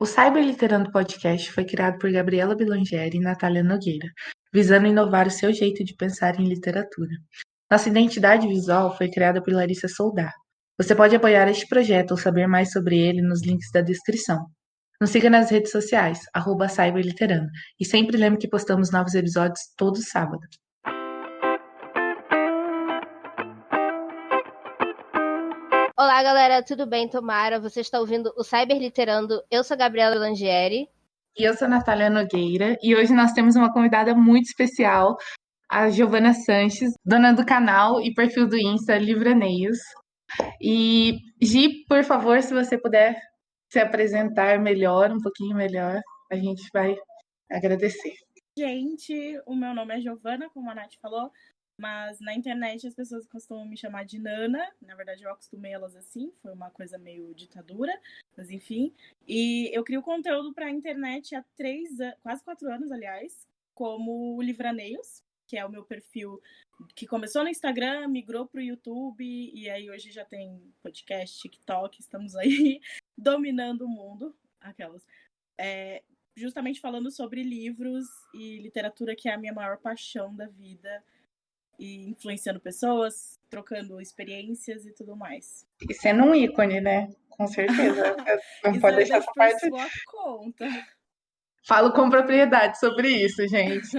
O Cyberliterando Podcast foi criado por Gabriela Bilangeri e Natália Nogueira, visando inovar o seu jeito de pensar em literatura. Nossa identidade visual foi criada por Larissa Soldar. Você pode apoiar este projeto ou saber mais sobre ele nos links da descrição. Nos siga nas redes sociais, @cyberliterando, e sempre lembre que postamos novos episódios todo sábado. Olá, galera, tudo bem? Tomara, você está ouvindo o Cyberliterando. Eu sou a Gabriela Langieri. E eu sou a Natália Nogueira, e hoje nós temos uma convidada muito especial, a Giovana Sanches, dona do canal e perfil do Insta Livraneios. E, Gi, por favor, se você puder se apresentar melhor, um pouquinho melhor, a gente vai agradecer. Gente, o meu nome é Giovana, como a Nath falou, mas na internet as pessoas costumam me chamar de Nana. Na verdade, eu acostumei elas assim, foi uma coisa meio ditadura, mas enfim. E eu crio conteúdo para a internet há quase 4 anos, aliás, como o Livraneios, que é o meu perfil que começou no Instagram, migrou para o YouTube, e aí hoje já tem podcast, TikTok, estamos aí dominando o mundo, aquelas. Justamente falando sobre livros e literatura, que é a minha maior paixão da vida, e influenciando pessoas, trocando experiências e tudo mais. E sendo um ícone, né? Com certeza. Não Isso pode eu deixar deixo essa por parte. sua conta. Falo com propriedade sobre isso, gente.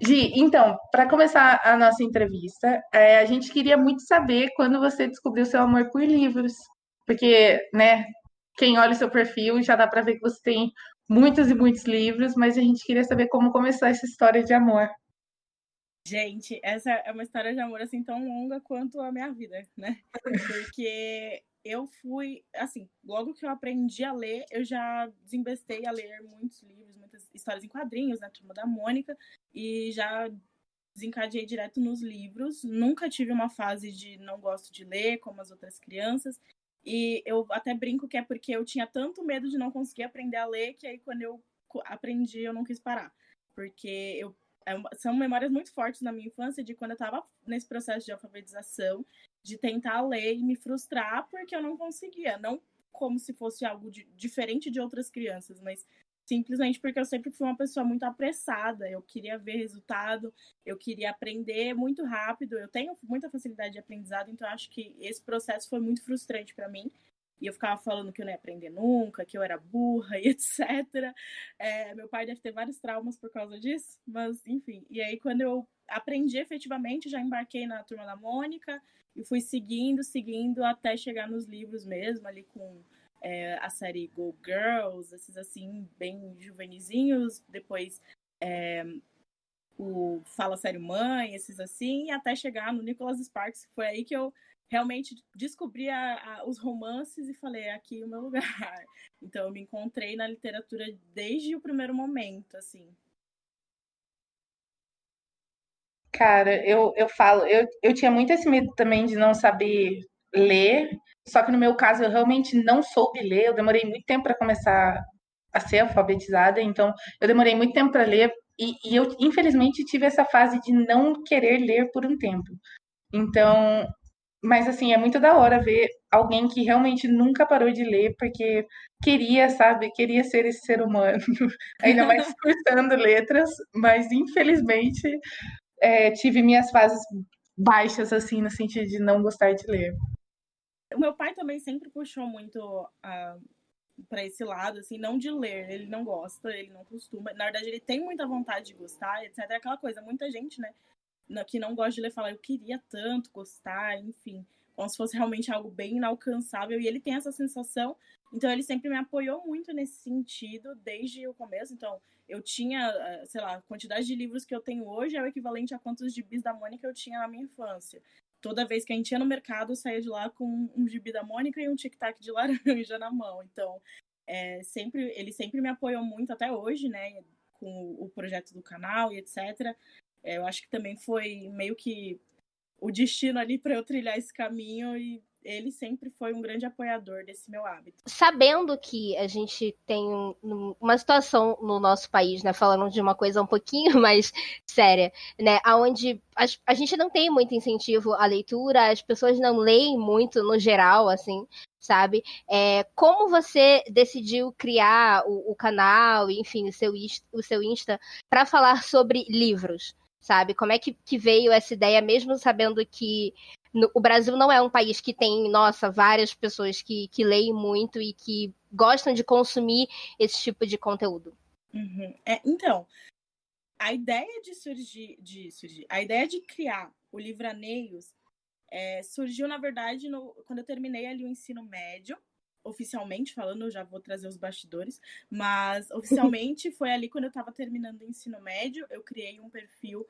Gi, então, para começar a nossa entrevista, a gente queria muito saber quando você descobriu seu amor por livros. Porque, né, quem olha o seu perfil já dá para ver que você tem muitos e muitos livros, mas a gente queria saber como começou essa história de amor. Gente, essa é uma história de amor assim tão longa quanto a minha vida, né? Porque eu fui, assim, logo que eu aprendi a ler, eu já desembestei a ler muitos livros, muitas histórias em quadrinhos, né? Turma da Mônica, e já desencadeei direto nos livros. Nunca tive uma fase de não gosto de ler, como as outras crianças. E eu até brinco que é porque eu tinha tanto medo de não conseguir aprender a ler, que aí quando eu aprendi, eu não quis parar. Porque são memórias muito fortes na minha infância de quando eu estava nesse processo de alfabetização, de tentar ler e me frustrar porque eu não conseguia. Não como se fosse algo diferente de outras crianças, mas simplesmente porque eu sempre fui uma pessoa muito apressada. Eu queria ver resultado, eu queria aprender muito rápido. Eu tenho muita facilidade de aprendizado, então acho que esse processo foi muito frustrante para mim. E eu ficava falando que eu não ia aprender nunca, que eu era burra e etc. Meu pai deve ter vários traumas por causa disso, mas enfim. E aí, quando eu aprendi efetivamente, já embarquei na Turma da Mônica e fui seguindo, até chegar nos livros mesmo, ali com a série Go Girls, esses assim, bem juvenizinhos. Depois o Fala Sério Mãe, esses assim, e até chegar no Nicholas Sparks, que foi aí que eu realmente descobri os romances e falei, é aqui o meu lugar. Então eu me encontrei na literatura desde o primeiro momento, assim. Cara, eu falo, eu tinha muito esse medo também de não saber ler, só que no meu caso eu realmente não soube ler, eu demorei muito tempo para começar a ser alfabetizada, então eu demorei muito tempo para ler e eu infelizmente tive essa fase de não querer ler por um tempo. Então, mas assim, é muito da hora ver alguém que realmente nunca parou de ler porque queria, sabe, queria ser esse ser humano, ainda mais cursando letras, mas infelizmente tive minhas fases baixas, assim, no sentido de não gostar de ler. O meu pai também sempre puxou muito para esse lado, assim, não de ler, ele não gosta, ele não costuma. Na verdade, ele tem muita vontade de gostar, etc. É aquela coisa, muita gente, né, que não gosta de ler fala, eu queria tanto gostar, enfim, como se fosse realmente algo bem inalcançável. E ele tem essa sensação, então ele sempre me apoiou muito nesse sentido, desde o começo. Então, eu tinha, sei lá, a quantidade de livros que eu tenho hoje é o equivalente a quantos gibis da Mônica eu tinha na minha infância. Toda vez que a gente ia no mercado, eu saía de lá com um gibi da Mônica e um tic-tac de laranja na mão. Então, ele sempre me apoiou muito até hoje, né, com o projeto do canal e etc. Eu acho que também foi meio que o destino ali para eu trilhar esse caminho e ele sempre foi um grande apoiador desse meu hábito. Sabendo que a gente tem uma situação no nosso país, né, falando de uma coisa um pouquinho mais séria, né, onde a gente não tem muito incentivo à leitura, as pessoas não leem muito no geral, assim, sabe? Como você decidiu criar o canal, enfim, o seu Insta, para falar sobre livros, sabe? Como é que veio essa ideia, mesmo sabendo que o Brasil não é um país que tem, nossa, várias pessoas que leem muito e que gostam de consumir esse tipo de conteúdo. Uhum. Então, a ideia a ideia de criar o Livraneios surgiu, na verdade, quando eu terminei ali o ensino médio, oficialmente falando, eu já vou trazer os bastidores, mas oficialmente foi ali quando eu estava terminando o ensino médio, eu criei um perfil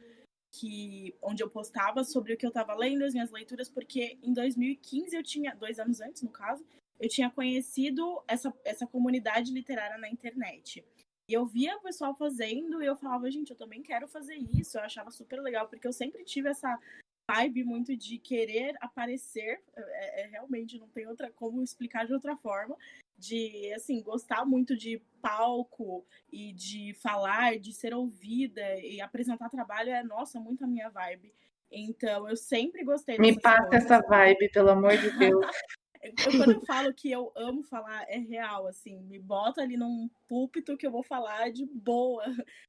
onde eu postava sobre o que eu estava lendo, as minhas leituras, porque em 2015 eu tinha, 2 anos antes, no caso, eu tinha conhecido essa comunidade literária na internet. E eu via o pessoal fazendo e eu falava, gente, eu também quero fazer isso. Eu achava super legal, porque eu sempre tive essa vibe muito de querer aparecer. Realmente não tem como explicar de outra forma. De, assim, gostar muito de palco e de falar, de ser ouvida e apresentar trabalho nossa, muito a minha vibe. Então, eu sempre gostei dessas Me passa coisas. essa vibe, pelo amor de Deus. Quando eu falo que eu amo falar, é real, assim. Me bota ali num púlpito que eu vou falar de boa.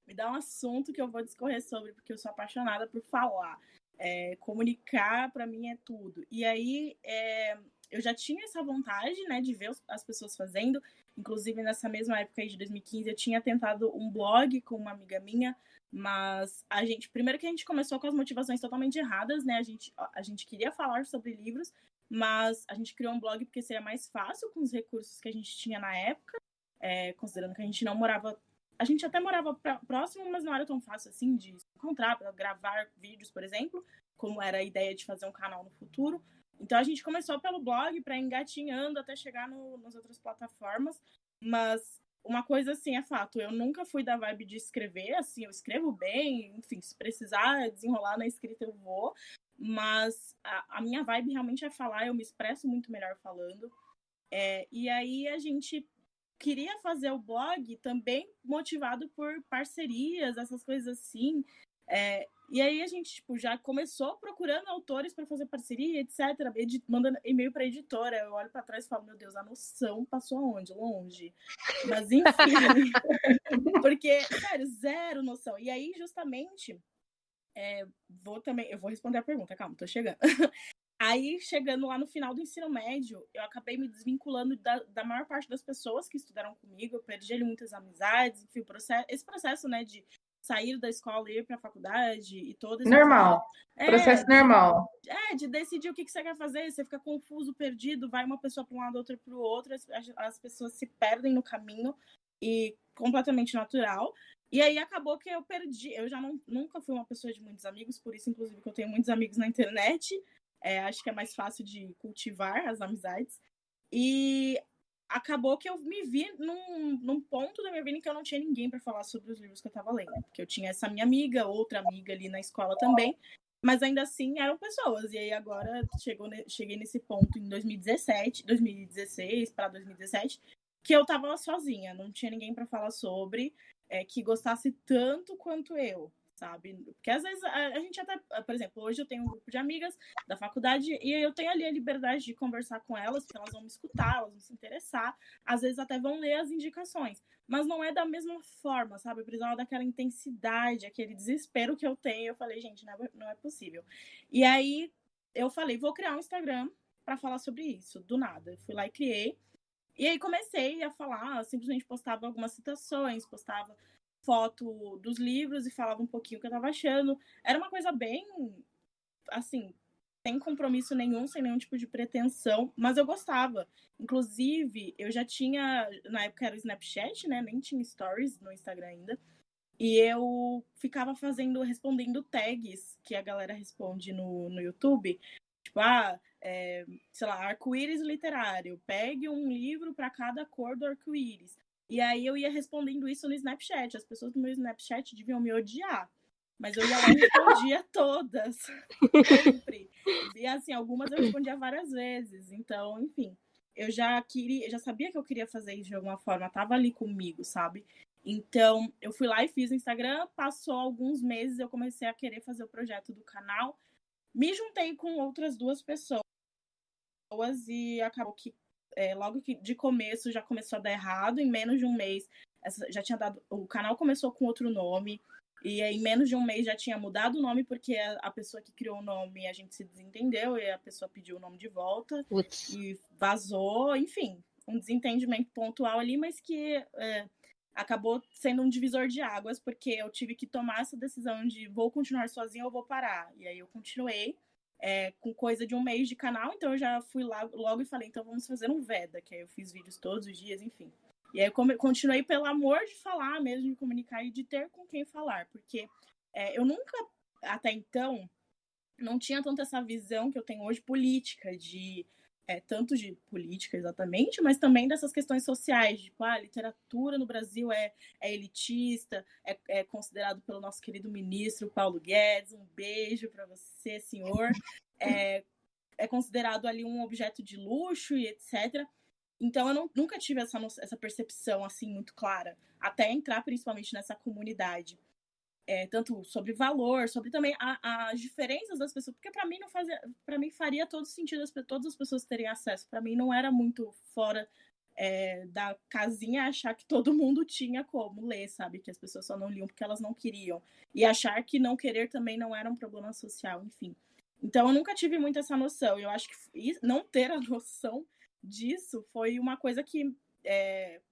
Me dá um assunto que eu vou discorrer sobre, porque eu sou apaixonada por falar. Comunicar, para mim, é tudo. E aí, eu já tinha essa vontade, né, de ver as pessoas fazendo. Inclusive, nessa mesma época aí de 2015, eu tinha tentado um blog com uma amiga minha, mas primeiro que a gente começou com as motivações totalmente erradas, né? A gente queria falar sobre livros, mas a gente criou um blog porque seria mais fácil com os recursos que a gente tinha na época, considerando que a gente não morava... A gente até morava próximo, mas não era tão fácil assim de se encontrar, para gravar vídeos, por exemplo, como era a ideia de fazer um canal no futuro. Então a gente começou pelo blog para engatinhando até chegar nas outras plataformas, mas uma coisa assim é fato, eu nunca fui da vibe de escrever, assim, eu escrevo bem, enfim, se precisar desenrolar na escrita eu vou, mas a minha vibe realmente é falar, eu me expresso muito melhor falando. E aí a gente queria fazer o blog também motivado por parcerias, essas coisas assim. E aí a gente já começou procurando autores para fazer parceria, etc. Mandando e-mail para editora. Eu olho para trás e falo, meu Deus, a noção passou aonde? Longe. Mas enfim. Porque, sério, zero noção. E aí, justamente, eu vou responder a pergunta, calma, tô chegando. Aí, chegando lá no final do ensino médio, eu acabei me desvinculando da maior parte das pessoas que estudaram comigo. Eu perdi ali muitas amizades, enfim, esse processo, né, de sair da escola e ir para a faculdade e todo esse Normal. Processo normal. De decidir o que você quer fazer, você fica confuso, perdido, vai uma pessoa para um lado, outra para o outro, as pessoas se perdem no caminho, e completamente natural. E aí acabou que eu perdi, eu já nunca fui uma pessoa de muitos amigos, por isso, inclusive, que eu tenho muitos amigos na internet. Acho que é mais fácil de cultivar as amizades. E acabou que eu me vi num ponto da minha vida em que eu não tinha ninguém para falar sobre os livros que eu estava lendo. Porque eu tinha essa minha amiga, outra amiga ali na escola também, mas ainda assim eram pessoas. E aí agora cheguei nesse ponto em 2016 para 2017, que eu estava sozinha, não tinha ninguém para falar sobre, que gostasse tanto quanto eu. Sabe? Porque às vezes a gente até, por exemplo, hoje eu tenho um grupo de amigas da faculdade e eu tenho ali a liberdade de conversar com elas, porque elas vão me escutar, elas vão se interessar, às vezes até vão ler as indicações, mas não é da mesma forma, sabe? Eu precisava daquela intensidade, aquele desespero que eu tenho. Eu falei, gente, não é possível. E aí eu falei, vou criar um Instagram para falar sobre isso, do nada. Eu fui lá e criei. E aí comecei a falar, simplesmente postava algumas citações, postava foto dos livros e falava um pouquinho o que eu tava achando. Era uma coisa bem, assim, sem compromisso nenhum, sem nenhum tipo de pretensão, mas eu gostava. Inclusive, eu já tinha, na época era o Snapchat, né? Nem tinha stories no Instagram ainda. E eu ficava respondendo tags que a galera responde no YouTube. Tipo, sei lá, arco-íris literário. Pegue um livro para cada cor do arco-íris. E aí eu ia respondendo isso no Snapchat. As pessoas do meu Snapchat deviam me odiar. Mas eu ia lá e respondia todas. Sempre. E assim, algumas eu respondia várias vezes. Então, enfim, eu já sabia que eu queria fazer isso de alguma forma, tava ali comigo, sabe? Então, eu fui lá e fiz o Instagram, passou alguns meses, eu comecei a querer fazer o projeto do canal. Me juntei com outras 2 pessoas e acabou que logo que de começo já começou a dar errado. Em menos de um mês já tinha dado. O canal começou com outro nome. E em menos de um mês já tinha mudado o nome, porque a pessoa que criou o nome, a gente se desentendeu e a pessoa pediu o nome de volta. Putz. E vazou, enfim, um desentendimento pontual ali, mas que acabou sendo um divisor de águas, porque eu tive que tomar essa decisão de vou continuar sozinha ou vou parar. E aí eu continuei com coisa de um mês de canal, então eu já fui lá logo e falei, então vamos fazer um Veda, que aí eu fiz vídeos todos os dias, enfim. E aí eu continuei pelo amor de falar mesmo, de comunicar e de ter com quem falar, porque eu nunca, até então, não tinha tanto essa visão que eu tenho hoje política, tanto de política exatamente, mas também dessas questões sociais, tipo, a literatura no Brasil é elitista, é considerado pelo nosso querido ministro Paulo Guedes, um beijo para você, senhor, é considerado ali um objeto de luxo e etc., então, eu nunca tive essa percepção, assim, muito clara, até entrar principalmente nessa comunidade. Tanto sobre valor, sobre também as diferenças das pessoas, porque para mim faria todo sentido todas as pessoas terem acesso. Para mim não era muito fora da casinha achar que todo mundo tinha como ler, sabe? Que as pessoas só não liam porque elas não queriam. E achar que não querer também não era um problema social, enfim. Então, eu nunca tive muito essa noção. Eu acho que não ter a noção disso foi uma coisa que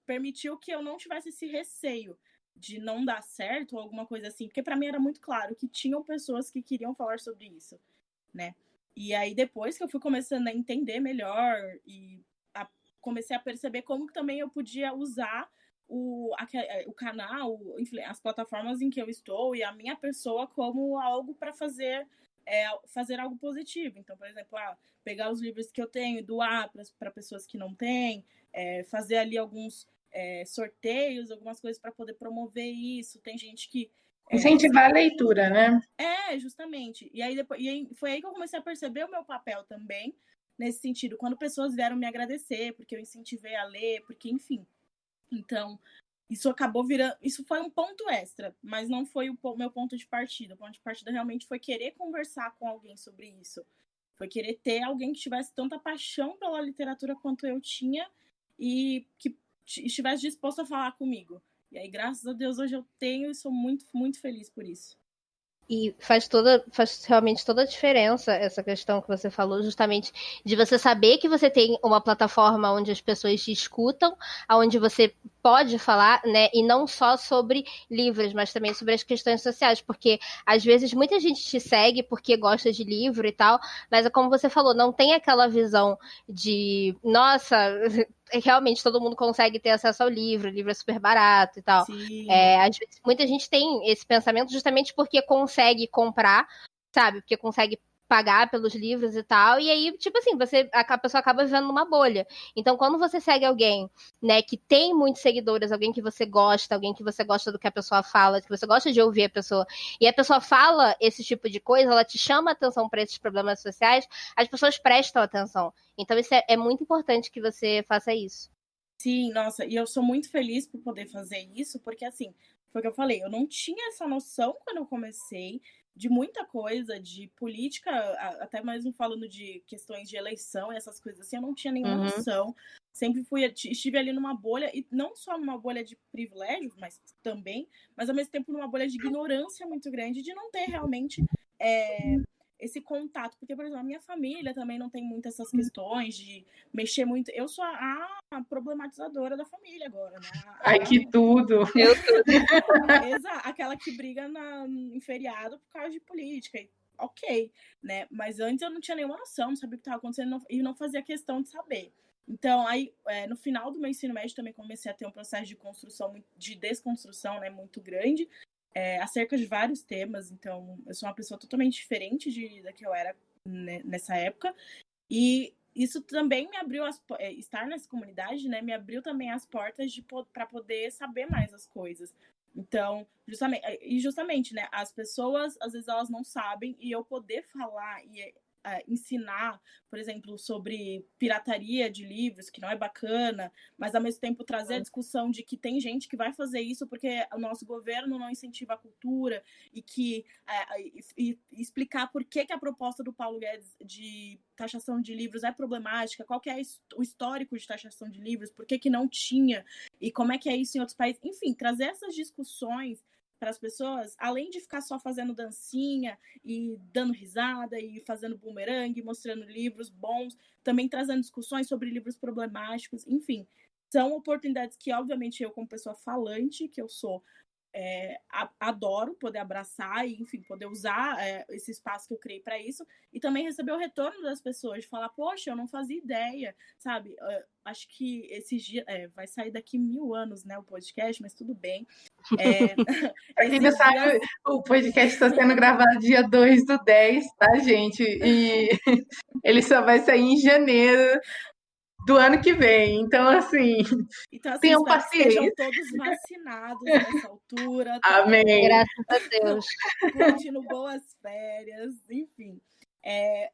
permitiu que eu não tivesse esse receio de não dar certo ou alguma coisa assim, porque para mim era muito claro que tinham pessoas que queriam falar sobre isso, né? E aí depois que eu fui começando a entender melhor e comecei a perceber como que também eu podia usar o canal, enfim, as plataformas em que eu estou e a minha pessoa como algo para fazer algo positivo. Então, por exemplo, pegar os livros que eu tenho e doar para pessoas que não têm, fazer ali alguns sorteios, algumas coisas para poder promover isso. Tem gente que incentivar a leitura, né? Justamente. E aí foi aí que eu comecei a perceber o meu papel também nesse sentido, quando pessoas vieram me agradecer porque eu incentivei a ler, porque enfim. Então, isso acabou virando. Isso foi um ponto extra, mas não foi o meu ponto de partida. O ponto de partida realmente foi querer conversar com alguém sobre isso. Foi querer ter alguém que tivesse tanta paixão pela literatura quanto eu tinha e que estivesse disposto a falar comigo. E aí, graças a Deus, hoje eu tenho e sou muito, muito feliz por isso. E faz realmente toda a diferença essa questão que você falou, justamente de você saber que você tem uma plataforma onde as pessoas te escutam, onde você pode falar, né, e não só sobre livros, mas também sobre as questões sociais, porque às vezes muita gente te segue porque gosta de livro e tal, mas é como você falou, não tem aquela visão de, nossa, realmente todo mundo consegue ter acesso ao livro, o livro é super barato e tal. Às vezes, muita gente tem esse pensamento justamente porque consegue comprar, sabe? Porque consegue pagar pelos livros e tal, e aí, tipo assim, a pessoa acaba vivendo numa bolha. Então, quando você segue alguém, né, que tem muitos seguidores, alguém que você gosta do que a pessoa fala, que você gosta de ouvir a pessoa, e a pessoa fala esse tipo de coisa, ela te chama a atenção para esses problemas sociais, as pessoas prestam atenção. Então, isso é muito importante que você faça isso. Sim, nossa, e eu sou muito feliz por poder fazer isso, porque assim, foi o que eu falei, eu não tinha essa noção quando eu comecei de muita coisa, de política, até mesmo falando de questões de eleição e essas coisas assim, eu não tinha nenhuma noção. Sempre estive ali numa bolha, e não só numa bolha de privilégios, mas também, mas ao mesmo tempo numa bolha de ignorância muito grande, de não ter realmente esse contato, porque, por exemplo, a minha família também não tem muito essas questões de mexer muito. Eu sou a problematizadora da família agora, né? Ai, que tudo! Exato, aquela que briga em feriado por causa de política. Ok, né? Mas antes eu não tinha nenhuma noção, não sabia o que estava acontecendo e não fazia questão de saber. Então, aí, no final do meu ensino médio, também comecei a ter um processo de construção, de desconstrução, né, muito grande, acerca de vários temas. Então, eu sou uma pessoa totalmente diferente da que eu era, né, nessa época. E isso também me abriu, estar nessa comunidade, né, me abriu também as portas para poder saber mais as coisas. Então, justamente, né, as pessoas, às vezes, elas não sabem, e eu poder falar e ensinar, por exemplo, sobre pirataria de livros, que não é bacana, mas ao mesmo tempo trazer a discussão de que tem gente que vai fazer isso porque o nosso governo não incentiva a cultura, e que e explicar por que a proposta do Paulo Guedes de taxação de livros é problemática, qual que é o histórico de taxação de livros, por que não tinha, e como é que é isso em outros países. Enfim, trazer essas discussões para as pessoas, além de ficar só fazendo dancinha e dando risada e fazendo bumerangue, mostrando livros bons, também trazendo discussões sobre livros problemáticos, enfim. São oportunidades que, obviamente, eu como pessoa falante, que eu sou, adoro poder abraçar e, enfim, poder usar esse espaço que eu criei para isso, e também receber o retorno das pessoas, de falar, poxa, eu não fazia ideia, sabe? Acho que esses dias, vai sair daqui 1000 anos, né, o podcast, mas tudo bem. Pra quem não sabe, o podcast está sendo gravado dia 2/10, tá, gente? E ele só vai sair em janeiro do ano que vem. Então, assim, tenham paciência. Estejam todos vacinados nessa altura. Tá? Amém. Graças a Deus. Curtindo boas férias, enfim.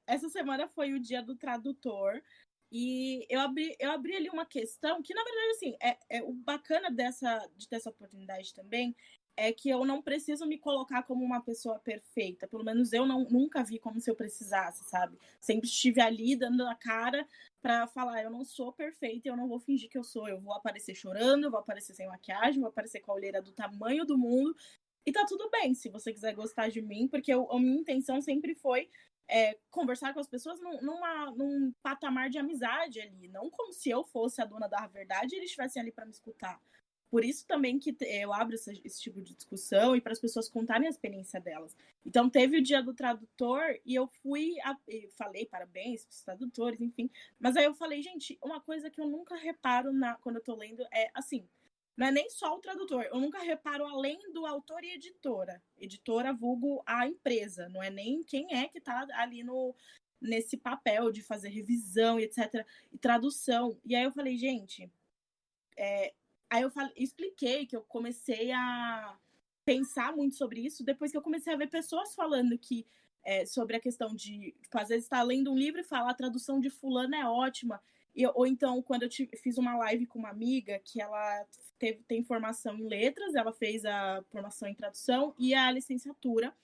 Essa semana foi o dia do tradutor. E eu abri ali uma questão que, na verdade, assim, o bacana de ter essa oportunidade também é que eu não preciso me colocar como uma pessoa perfeita. Pelo menos eu nunca vi como se eu precisasse, sabe? Sempre estive ali dando a cara para falar, eu não sou perfeita, eu não vou fingir que eu sou. Eu vou aparecer chorando, eu vou aparecer sem maquiagem, vou aparecer com a olheira do tamanho do mundo. E tá tudo bem se você quiser gostar de mim, porque a minha intenção sempre foi conversar com as pessoas num patamar de amizade ali, não como se eu fosse a dona da verdade e eles estivessem ali para me escutar. Por isso também que eu abro esse tipo de discussão e para as pessoas contarem a experiência delas. Então teve o dia do tradutor e eu falei parabéns para os tradutores, enfim. Mas aí eu falei, gente, uma coisa que eu nunca reparo quando eu tô lendo é assim, não é nem só o tradutor, eu nunca reparo além do autor e editora. Editora vulgo a empresa, não é nem quem é que tá ali nesse papel de fazer revisão e etc. E tradução. E aí eu falei, gente, aí eu expliquei que eu comecei a pensar muito sobre isso depois que eu comecei a ver pessoas falando que sobre a questão de, tipo, às vezes, estar lendo um livro e falar a tradução de fulano é ótima. Ou então, quando eu fiz uma live com uma amiga que ela tem formação em letras, ela fez a formação em tradução e a licenciatura.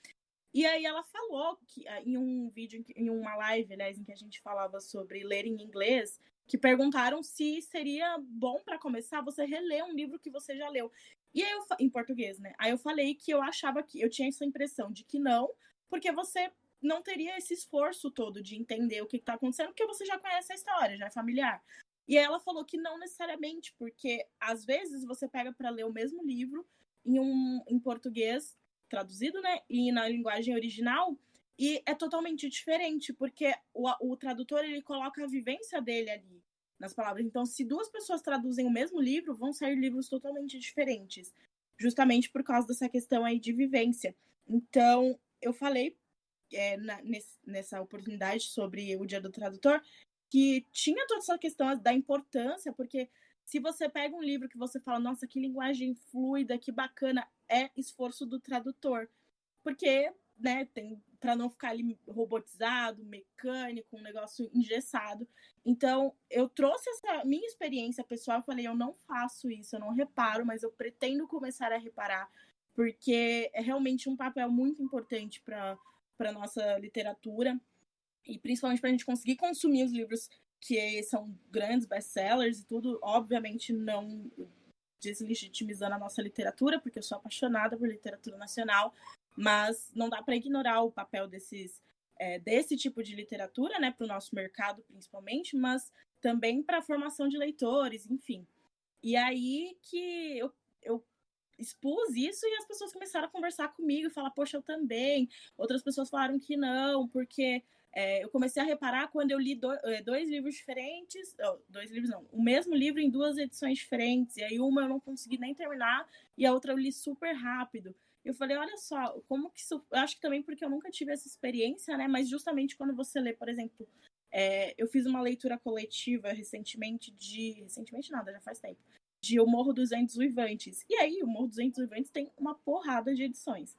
E aí ela falou que em um vídeo, em uma live, aliás, em que a gente falava sobre ler em inglês, que perguntaram se seria bom para começar você reler um livro que você já leu. E aí em português, né? Aí eu falei que eu achava que eu tinha essa impressão de que não, porque você não teria esse esforço todo de entender o que está acontecendo, porque você já conhece a história, já é familiar. E aí ela falou que não necessariamente, porque às vezes você pega para ler o mesmo livro em português traduzido, né, e na linguagem original, e é totalmente diferente, porque o tradutor, ele coloca a vivência dele ali nas palavras. Então, se duas pessoas traduzem o mesmo livro, vão sair livros totalmente diferentes, justamente por causa dessa questão aí de vivência. Então, eu falei nessa oportunidade sobre o Dia do Tradutor, que tinha toda essa questão da importância, porque se você pega um livro que você fala, nossa, que linguagem fluida, que bacana, é esforço do tradutor. Porque, né, para não ficar ali robotizado, mecânico, um negócio engessado. Então, eu trouxe essa minha experiência pessoal, eu falei, eu não faço isso, eu não reparo, mas eu pretendo começar a reparar, porque é realmente um papel muito importante para nossa literatura, e principalmente para a gente conseguir consumir os livros que são grandes best-sellers e tudo, obviamente não deslegitimizando a nossa literatura, porque eu sou apaixonada por literatura nacional, mas não dá para ignorar o papel desse tipo de literatura, né, para o nosso mercado principalmente, mas também para a formação de leitores, enfim. E aí que eu expus isso e as pessoas começaram a conversar comigo e falar, poxa, eu também. Outras pessoas falaram que não, porque eu comecei a reparar quando eu li dois livros diferentes, dois livros não, o mesmo livro em duas edições diferentes, e aí uma eu não consegui nem terminar e a outra eu li super rápido. Eu falei, olha só, como que isso... Eu acho que também porque eu nunca tive essa experiência, né? Mas justamente quando você lê, por exemplo, eu fiz uma leitura coletiva recentemente Recentemente nada, já faz tempo. De O Morro dos Ventos Uivantes. E aí, O Morro dos Ventos Uivantes tem uma porrada de edições.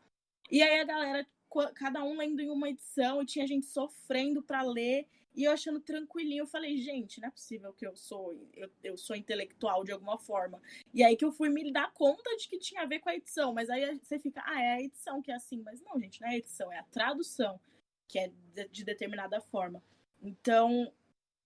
E aí a galera cada um lendo em uma edição, e tinha gente sofrendo para ler, e eu achando tranquilinho. Eu falei, gente, não é possível que eu sou intelectual de alguma forma. E aí que eu fui me dar conta de que tinha a ver com a edição. Mas aí você fica, é a edição que é assim. Mas não, gente, não é a edição, é a tradução que é de determinada forma. Então,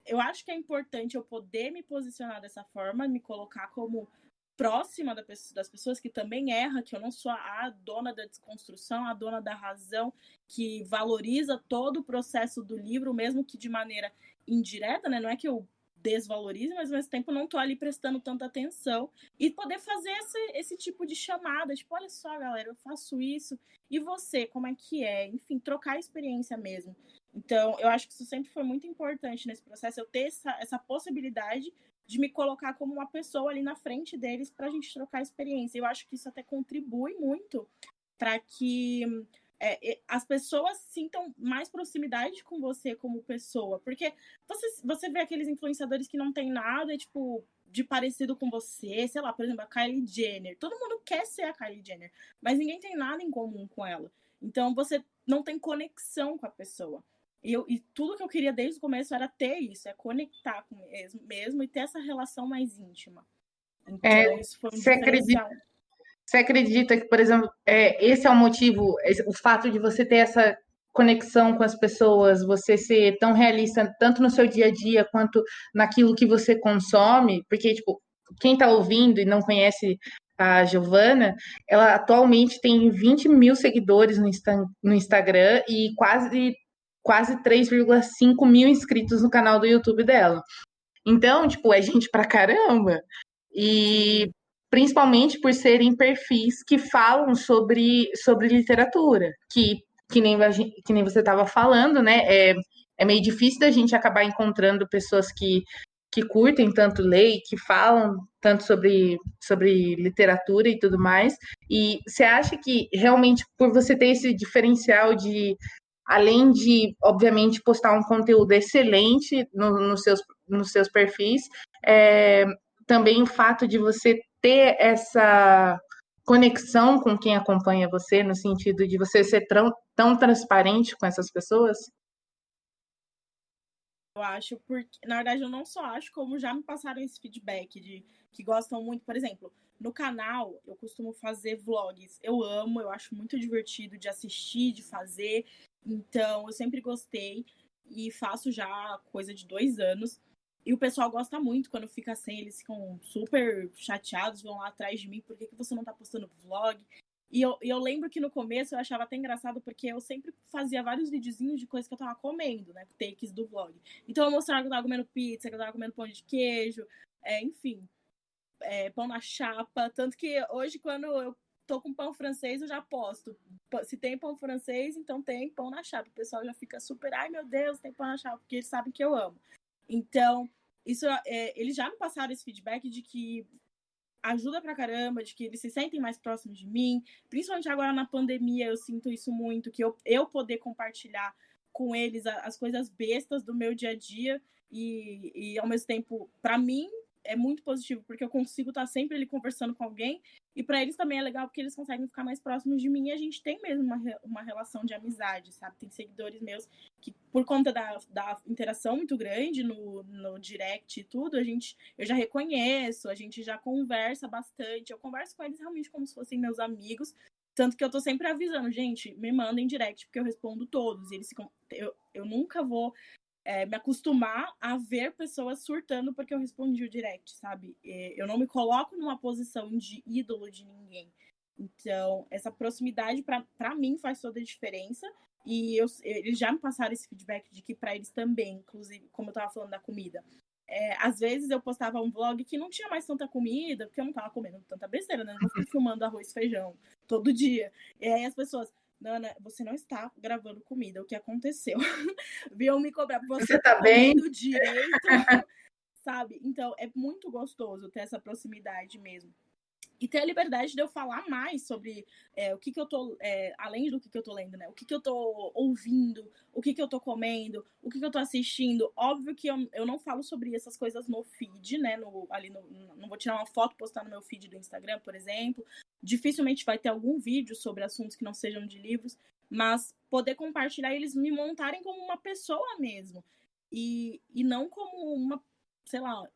eu acho que é importante eu poder me posicionar dessa forma, me colocar como próxima das pessoas que também erram, que eu não sou a dona da desconstrução, a dona da razão, que valoriza todo o processo do livro, mesmo que de maneira indireta, né? Não é que eu desvalorize, mas ao mesmo tempo não tô ali prestando tanta atenção, e poder fazer esse tipo de chamada, tipo, olha só, galera, eu faço isso, e você, como é que é? Enfim, trocar a experiência mesmo. Então, eu acho que isso sempre foi muito importante nesse processo, eu ter essa possibilidade de me colocar como uma pessoa ali na frente deles para a gente trocar experiência. Eu acho que isso até contribui muito para que as pessoas sintam mais proximidade com você como pessoa. Porque você vê aqueles influenciadores que não tem nada, tipo, de parecido com você, sei lá, por exemplo, a Kylie Jenner. Todo mundo quer ser a Kylie Jenner, mas ninguém tem nada em comum com ela. Então, você não tem conexão com a pessoa. E tudo que eu queria desde o começo era ter isso, é conectar com mesmo e ter essa relação mais íntima. Então, isso foi um diferencial. Você acredita que, por exemplo, esse é o motivo, o fato de você ter essa conexão com as pessoas, você ser tão realista, tanto no seu dia a dia, quanto naquilo que você consome? Porque, tipo, quem está ouvindo e não conhece a Giovana, ela atualmente tem 20 mil seguidores no Instagram e quase 3,5 mil inscritos no canal do YouTube dela. Então, tipo, é gente pra caramba. E principalmente por serem perfis que falam sobre literatura, que nem você estava falando, né? É meio difícil da gente acabar encontrando pessoas que curtem tanto ler, que falam tanto sobre literatura e tudo mais. E você acha que realmente por você ter esse diferencial de, além de, obviamente, postar um conteúdo excelente nos seus perfis, também o fato de você ter essa conexão com quem acompanha você, no sentido de você ser tão transparente com essas pessoas? Eu acho, porque, na verdade, eu não só acho, como já me passaram esse feedback de que gostam muito. Por exemplo, no canal, eu costumo fazer vlogs. Eu amo, eu acho muito divertido de assistir, de fazer. Então, eu sempre gostei e faço já coisa de 2 anos. E o pessoal gosta muito quando fica sem, eles ficam super chateados, vão lá atrás de mim, por que você não tá postando vlog? E eu lembro que no começo eu achava até engraçado, porque eu sempre fazia vários videozinhos de coisas que eu tava comendo, né? Takes do vlog. Então eu mostrava que eu tava comendo pizza, que eu tava comendo pão de queijo, enfim, pão na chapa. Tanto que hoje, quando eu tô com pão francês, eu já posto. Se tem pão francês, então tem pão na chapa. O pessoal já fica super, ai meu Deus, tem pão na chapa, porque eles sabem que eu amo. Então, isso, eles já me passaram esse feedback de que ajuda pra caramba, de que eles se sentem mais próximos de mim. Principalmente agora na pandemia, eu sinto isso muito, que eu poder compartilhar com eles as coisas bestas do meu dia a dia e ao mesmo tempo, pra mim, é muito positivo, porque eu consigo estar sempre ali conversando com alguém, e para eles também é legal, porque eles conseguem ficar mais próximos de mim, e a gente tem mesmo uma relação de amizade, sabe? Tem seguidores meus que, por conta da interação muito grande no direct e tudo, eu já reconheço, a gente já conversa bastante, eu converso com eles realmente como se fossem meus amigos, tanto que eu tô sempre avisando, gente, me mandem direct, porque eu respondo todos, e eles ficam, eu nunca vou me acostumar a ver pessoas surtando porque eu respondi o direct, sabe? Eu não me coloco numa posição de ídolo de ninguém. Então, essa proximidade, pra mim, faz toda a diferença. E eles já me passaram esse feedback de que pra eles também, inclusive, como eu tava falando da comida. Às vezes eu postava um vlog que não tinha mais tanta comida, porque eu não tava comendo tanta besteira, né? Não vou ficar filmando arroz e feijão todo dia. E aí as pessoas... Nana, você não está gravando comida, o que aconteceu? Viu me cobrar, você tá bem? comendo direito, sabe? Então, é muito gostoso ter essa proximidade mesmo. E ter a liberdade de eu falar mais sobre o que eu tô, além do que eu tô lendo, né? O que eu tô ouvindo, o que eu tô comendo, o que eu tô assistindo. Óbvio que eu não falo sobre essas coisas no feed, né? Não vou tirar uma foto e postar no meu feed do Instagram, por exemplo. Dificilmente vai ter algum vídeo sobre assuntos que não sejam de livros, mas poder compartilhar e eles me montarem como uma pessoa mesmo. E não como uma, sei lá,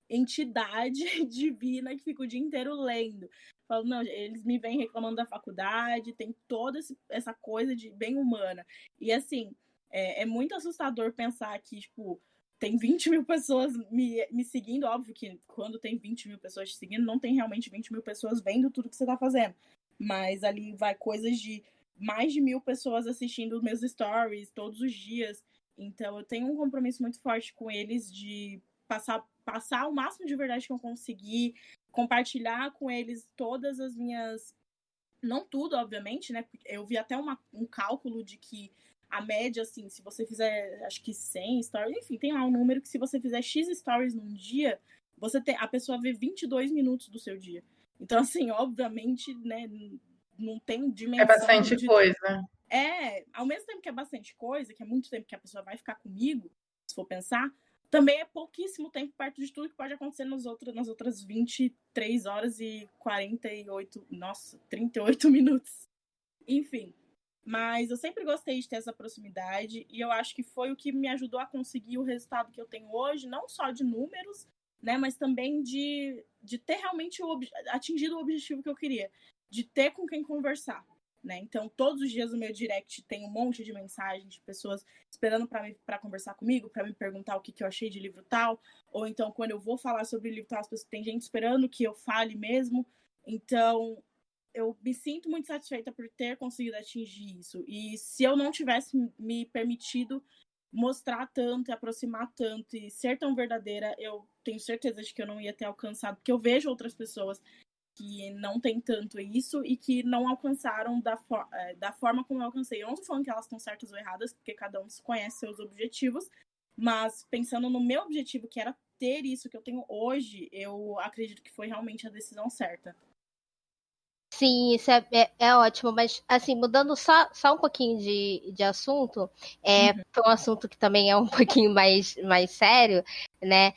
entidade divina que fica o dia inteiro lendo. Falo, não, eles me vêm reclamando da faculdade, tem toda essa coisa de bem humana. E assim, é muito assustador pensar que, tipo, tem 20 mil pessoas me seguindo. Óbvio que quando tem 20 mil pessoas te seguindo, não tem realmente 20 mil pessoas vendo tudo que você tá fazendo. Mas ali vai coisas de mais de 1.000 pessoas assistindo meus stories todos os dias. Então eu tenho um compromisso muito forte com eles de passar o máximo de verdade que eu conseguir, compartilhar com eles todas as minhas... Não tudo, obviamente, né? Eu vi até um cálculo de que a média, assim, se você fizer, acho que 100 stories, enfim, tem lá um número que se você fizer X stories num dia, a pessoa vê 22 minutos do seu dia. Então, assim, obviamente, né, não tem dimensão... É bastante coisa. Ao mesmo tempo que é bastante coisa, que é muito tempo que a pessoa vai ficar comigo, se for pensar, também é pouquíssimo tempo perto de tudo que pode acontecer nas outras 23 horas e 38 minutos. Enfim, mas eu sempre gostei de ter essa proximidade e eu acho que foi o que me ajudou a conseguir o resultado que eu tenho hoje, não só de números, né, mas também de ter realmente atingido o objetivo que eu queria, de ter com quem conversar. Né? Então, todos os dias no meu direct tem um monte de mensagens de pessoas esperando para conversar comigo, para me perguntar o que eu achei de livro tal, ou então quando eu vou falar sobre o livro tal, tem gente esperando que eu fale mesmo. Então, eu me sinto muito satisfeita por ter conseguido atingir isso. E se eu não tivesse me permitido mostrar tanto, aproximar tanto e ser tão verdadeira, eu tenho certeza de que eu não ia ter alcançado, porque eu vejo outras pessoas que não tem tanto isso e que não alcançaram da forma como eu alcancei. Eu não tô falando que elas estão certas ou erradas, porque cada um conhece seus objetivos, mas pensando no meu objetivo, que era ter isso que eu tenho hoje, eu acredito que foi realmente a decisão certa. Sim, isso é ótimo, mas assim, mudando só um pouquinho de assunto, foi um assunto que também é um pouquinho mais sério, né?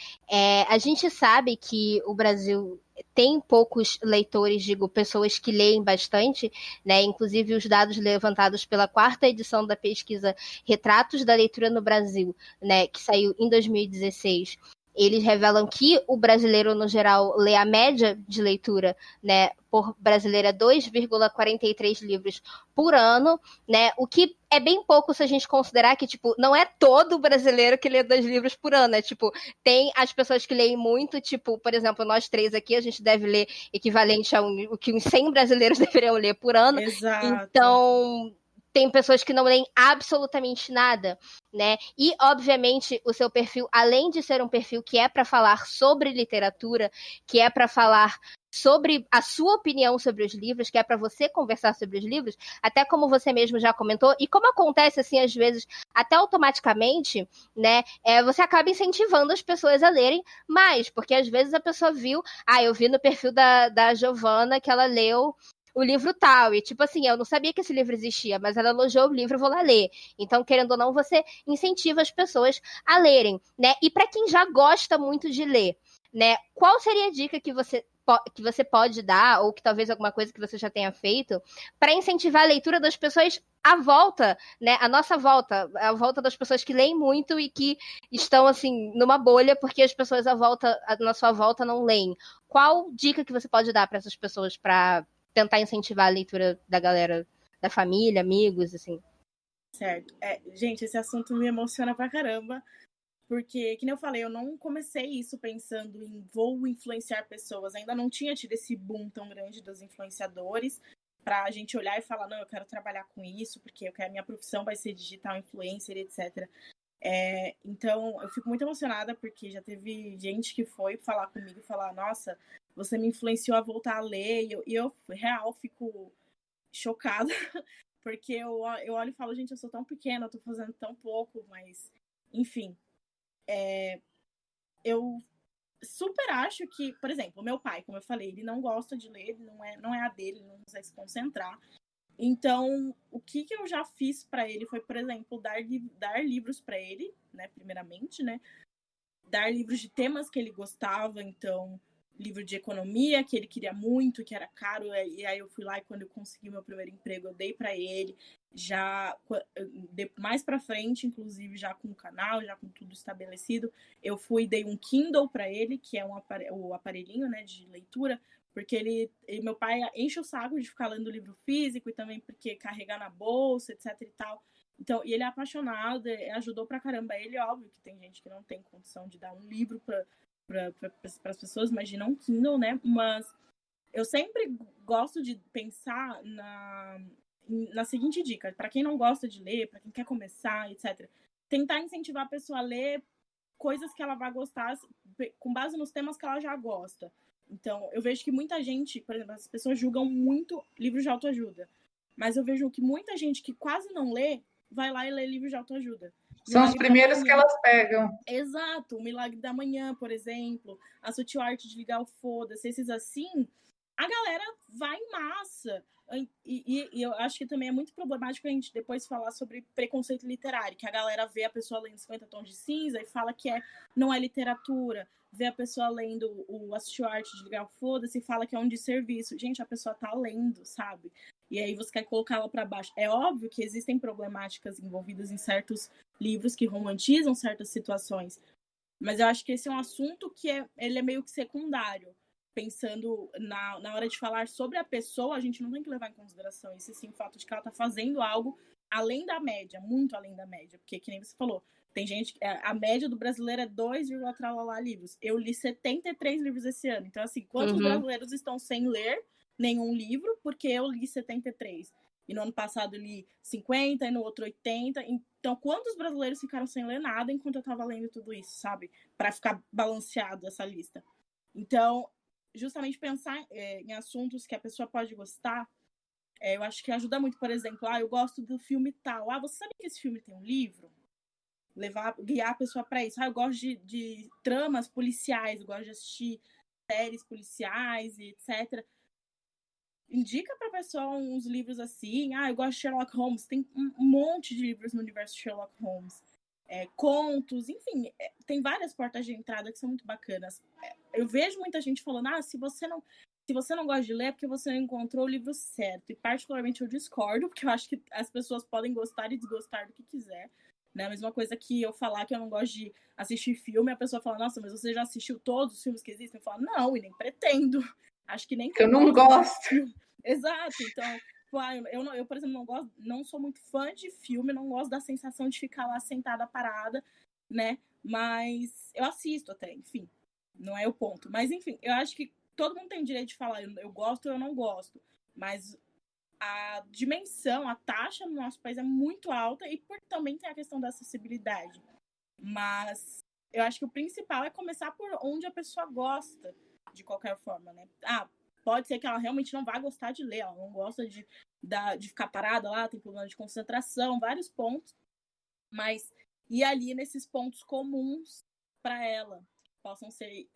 A gente sabe que o Brasil tem poucos leitores, digo, pessoas que leem bastante, né? Inclusive os dados levantados pela 4ª edição da pesquisa Retratos da Leitura no Brasil, né? Que saiu em 2016. Eles revelam que o brasileiro, no geral, lê a média de leitura, né, por brasileiro é 2,43 livros por ano, né, o que é bem pouco se a gente considerar que, tipo, não é todo brasileiro que lê 2 livros por ano, né, tipo, tem as pessoas que leem muito, tipo, por exemplo, nós 3 aqui, a gente deve ler equivalente a o que uns 100 brasileiros deveriam ler por ano. Exato. Então, tem pessoas que não leem absolutamente nada, né? E, obviamente, o seu perfil, além de ser um perfil que é para falar sobre literatura, que é para falar sobre a sua opinião sobre os livros, que é para você conversar sobre os livros, até como você mesmo já comentou, e como acontece, assim, às vezes, até automaticamente, né? Você acaba incentivando as pessoas a lerem mais, porque às vezes a pessoa viu, eu vi no perfil da Giovana que ela leu o livro tal, e tipo assim, eu não sabia que esse livro existia, mas ela elogiou o livro, eu vou lá ler. Então, querendo ou não, você incentiva as pessoas a lerem, né? E para quem já gosta muito de ler, né? Qual seria a dica que você pode dar, ou que talvez alguma coisa que você já tenha feito, para incentivar a leitura das pessoas à volta, né? A nossa volta, a volta das pessoas que leem muito e que estão, assim, numa bolha, porque as pessoas na sua volta não leem. Qual dica que você pode dar para essas pessoas para tentar incentivar a leitura da galera, da família, amigos, assim? Certo. Gente, esse assunto me emociona pra caramba, porque, que nem eu falei, eu não comecei isso pensando em vou influenciar pessoas, ainda não tinha tido esse boom tão grande dos influenciadores, pra gente olhar e falar, não, eu quero trabalhar com isso, porque minha profissão vai ser digital influencer, etc. Então, eu fico muito emocionada, porque já teve gente que foi falar comigo e falar, nossa, você me influenciou a voltar a ler, e eu real, fico chocada, porque eu olho e falo, gente, eu sou tão pequena, eu tô fazendo tão pouco, mas, enfim, eu super acho que, por exemplo, meu pai, como eu falei, ele não gosta de ler, não é a dele, ele não consegue se concentrar. Então, o que eu já fiz para ele foi, por exemplo, dar livros para ele, né, primeiramente, né? Dar livros de temas que ele gostava, então, livro de economia, que ele queria muito, que era caro, e aí eu fui lá e quando eu consegui meu primeiro emprego, eu dei para ele, já mais para frente, inclusive já com o canal, já com tudo estabelecido, eu fui e dei um Kindle para ele, que é o aparelhinho, né, de leitura, porque meu pai enche o saco de ficar lendo livro físico e também porque carregar na bolsa, etc e tal. Então, e ele é apaixonado, ajudou pra caramba ele, óbvio que tem gente que não tem condição de dar um livro para as pessoas, imagina um Kindle, né? Mas eu sempre gosto de pensar na seguinte dica, para quem não gosta de ler, para quem quer começar, etc. Tentar incentivar a pessoa a ler coisas que ela vai gostar com base nos temas que ela já gosta. Então, eu vejo que muita gente, por exemplo, as pessoas julgam muito livros de autoajuda. Mas eu vejo que muita gente que quase não lê, vai lá e lê livros de autoajuda. São os primeiros que elas pegam. Exato. O Milagre da Manhã, por exemplo. A Sutil Arte de Ligar o Foda-se. Esses assim, a galera vai em massa. E eu acho que também é muito problemático a gente depois falar sobre preconceito literário, que a galera vê a pessoa lendo 50 Tons de Cinza e fala que não é literatura. Vê a pessoa lendo o Assistiu Arte de Ligar o Foda-se e fala que é um desserviço. Gente, a pessoa tá lendo, sabe? E aí você quer colocar ela para baixo. É óbvio que existem problemáticas envolvidas em certos livros que romantizam certas situações. Mas eu acho que esse é um assunto que ele é meio que secundário. Pensando na hora de falar sobre a pessoa, a gente não tem que levar em consideração esse sim, o fato de que ela tá fazendo algo além da média, muito além da média. Porque, que nem você falou, tem gente que a média do brasileiro é 2,3 livros. Eu li 73 livros esse ano. Então, assim, quantos brasileiros estão sem ler nenhum livro? Porque eu li 73. E no ano passado eu li 50, e no outro 80. Então, quantos brasileiros ficaram sem ler nada enquanto eu tava lendo tudo isso, sabe? Para ficar balanceado essa lista. Então, justamente pensar em assuntos que a pessoa pode gostar, eu acho que ajuda muito. Por exemplo, eu gosto do filme tal. Você sabe que esse filme tem um livro? Guiar a pessoa para isso. Eu gosto de tramas policiais, eu gosto de assistir séries policiais e etc. Indica pra pessoa uns livros assim. Eu gosto de Sherlock Holmes. Tem um monte de livros no universo de Sherlock Holmes. Contos, enfim. Tem várias portas de entrada que são muito bacanas. Eu vejo muita gente falando, se você não gosta de ler é porque você não encontrou o livro certo. E particularmente eu discordo, porque eu acho que as pessoas podem gostar e desgostar do que quiser. Né? A mesma coisa que eu falar que eu não gosto de assistir filme, a pessoa fala, nossa, mas você já assistiu todos os filmes que existem? Eu falo, não, e nem pretendo. Acho que nem que eu não gosto. Exato, então, eu, por exemplo, não sou muito fã de filme, não gosto da sensação de ficar lá sentada parada, né? Mas eu assisto até, enfim, não é o ponto. Mas, enfim, eu acho que todo mundo tem direito de falar, eu gosto ou eu não gosto. Mas a dimensão, a taxa no nosso país é muito alta e também tem a questão da acessibilidade. Mas eu acho que o principal é começar por onde a pessoa gosta, de qualquer forma, né? Pode ser que ela realmente não vá gostar de ler, ela não gosta de ficar parada lá, tem problema de concentração, vários pontos, mas ir ali nesses pontos comuns para ela,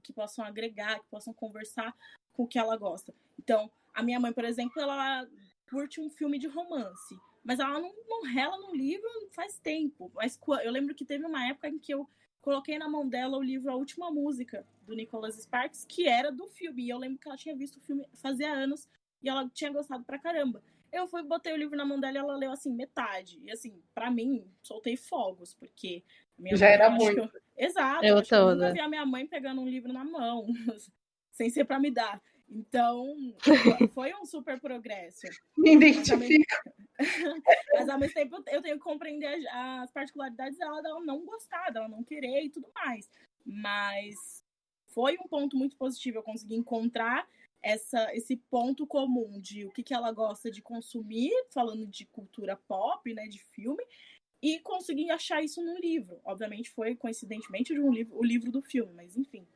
que possam agregar, que possam conversar com o que ela gosta. Então, a minha mãe, por exemplo, ela curte um filme de romance, mas ela não rela no livro faz tempo. Mas eu lembro que teve uma época em que eu coloquei na mão dela o livro A Última Música, do Nicholas Sparks, que era do filme. E eu lembro que ela tinha visto o filme fazia anos e ela tinha gostado pra caramba. Eu botei o livro na mão dela e ela leu, assim, metade. E, assim, pra mim, soltei fogos, porque minha já mãe, era muito. Exato, eu acho que eu nunca vi a minha mãe pegando um livro na mão, sem ser pra me dar. Então, foi um super progresso. Me identifico. Mas ao mesmo tempo eu tenho que compreender as particularidades dela não gostar, dela não querer e tudo mais. Mas foi um ponto muito positivo eu conseguir encontrar esse ponto comum de o que ela gosta de consumir, falando de cultura pop, né, de filme, e conseguir achar isso num livro. Obviamente foi, coincidentemente, o livro do filme, mas enfim.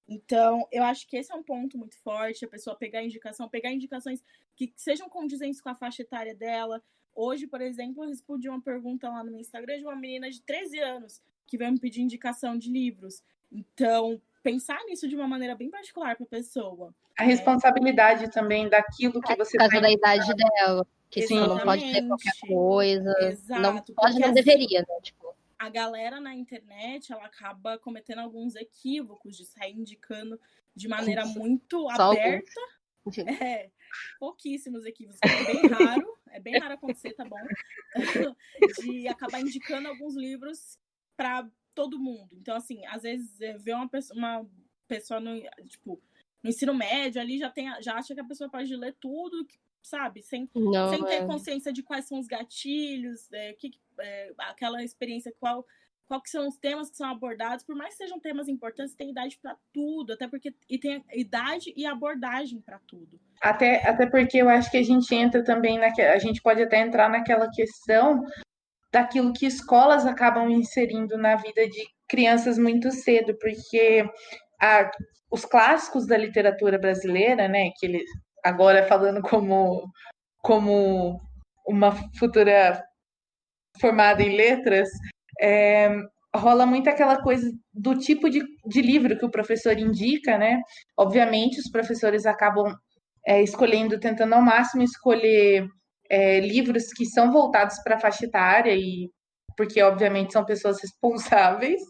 Então, eu acho que esse é um ponto muito forte, a pessoa pegar indicações que sejam condizentes com a faixa etária dela. Hoje, por exemplo, eu respondi uma pergunta lá no meu Instagram de uma menina de 13 anos que veio me pedir indicação de livros. Então, pensar nisso de uma maneira bem particular para a pessoa. A responsabilidade também daquilo que você Por causa tá da idade dela. Que Sim. tipo, não pode ter qualquer coisa. Não Exato, pode, porque, não assim, deveria, né? Tipo, a galera na internet, ela acaba cometendo alguns equívocos de sair indicando de maneira muito só aberta. Pouquíssimos equívocos. É bem raro acontecer, tá bom? De acabar indicando alguns livros para todo mundo. Então, assim, às vezes vê uma pessoa no ensino médio ali, já acha que a pessoa pode ler tudo, sabe? Sem ter consciência de quais são os gatilhos, aquela experiência, qual que são os temas que são abordados, por mais que sejam temas importantes, tem idade para tudo, até porque tem idade e abordagem para tudo. Até porque eu acho que a gente entra também a gente pode até entrar naquela questão daquilo que escolas acabam inserindo na vida de crianças muito cedo, porque os clássicos da literatura brasileira, né, que eles agora falando como uma futura formada em letras, rola muito aquela coisa do tipo de livro que o professor indica, né? Obviamente, os professores acabam escolhendo, tentando ao máximo escolher livros que são voltados para a faixa etária, e porque, obviamente, são pessoas responsáveis.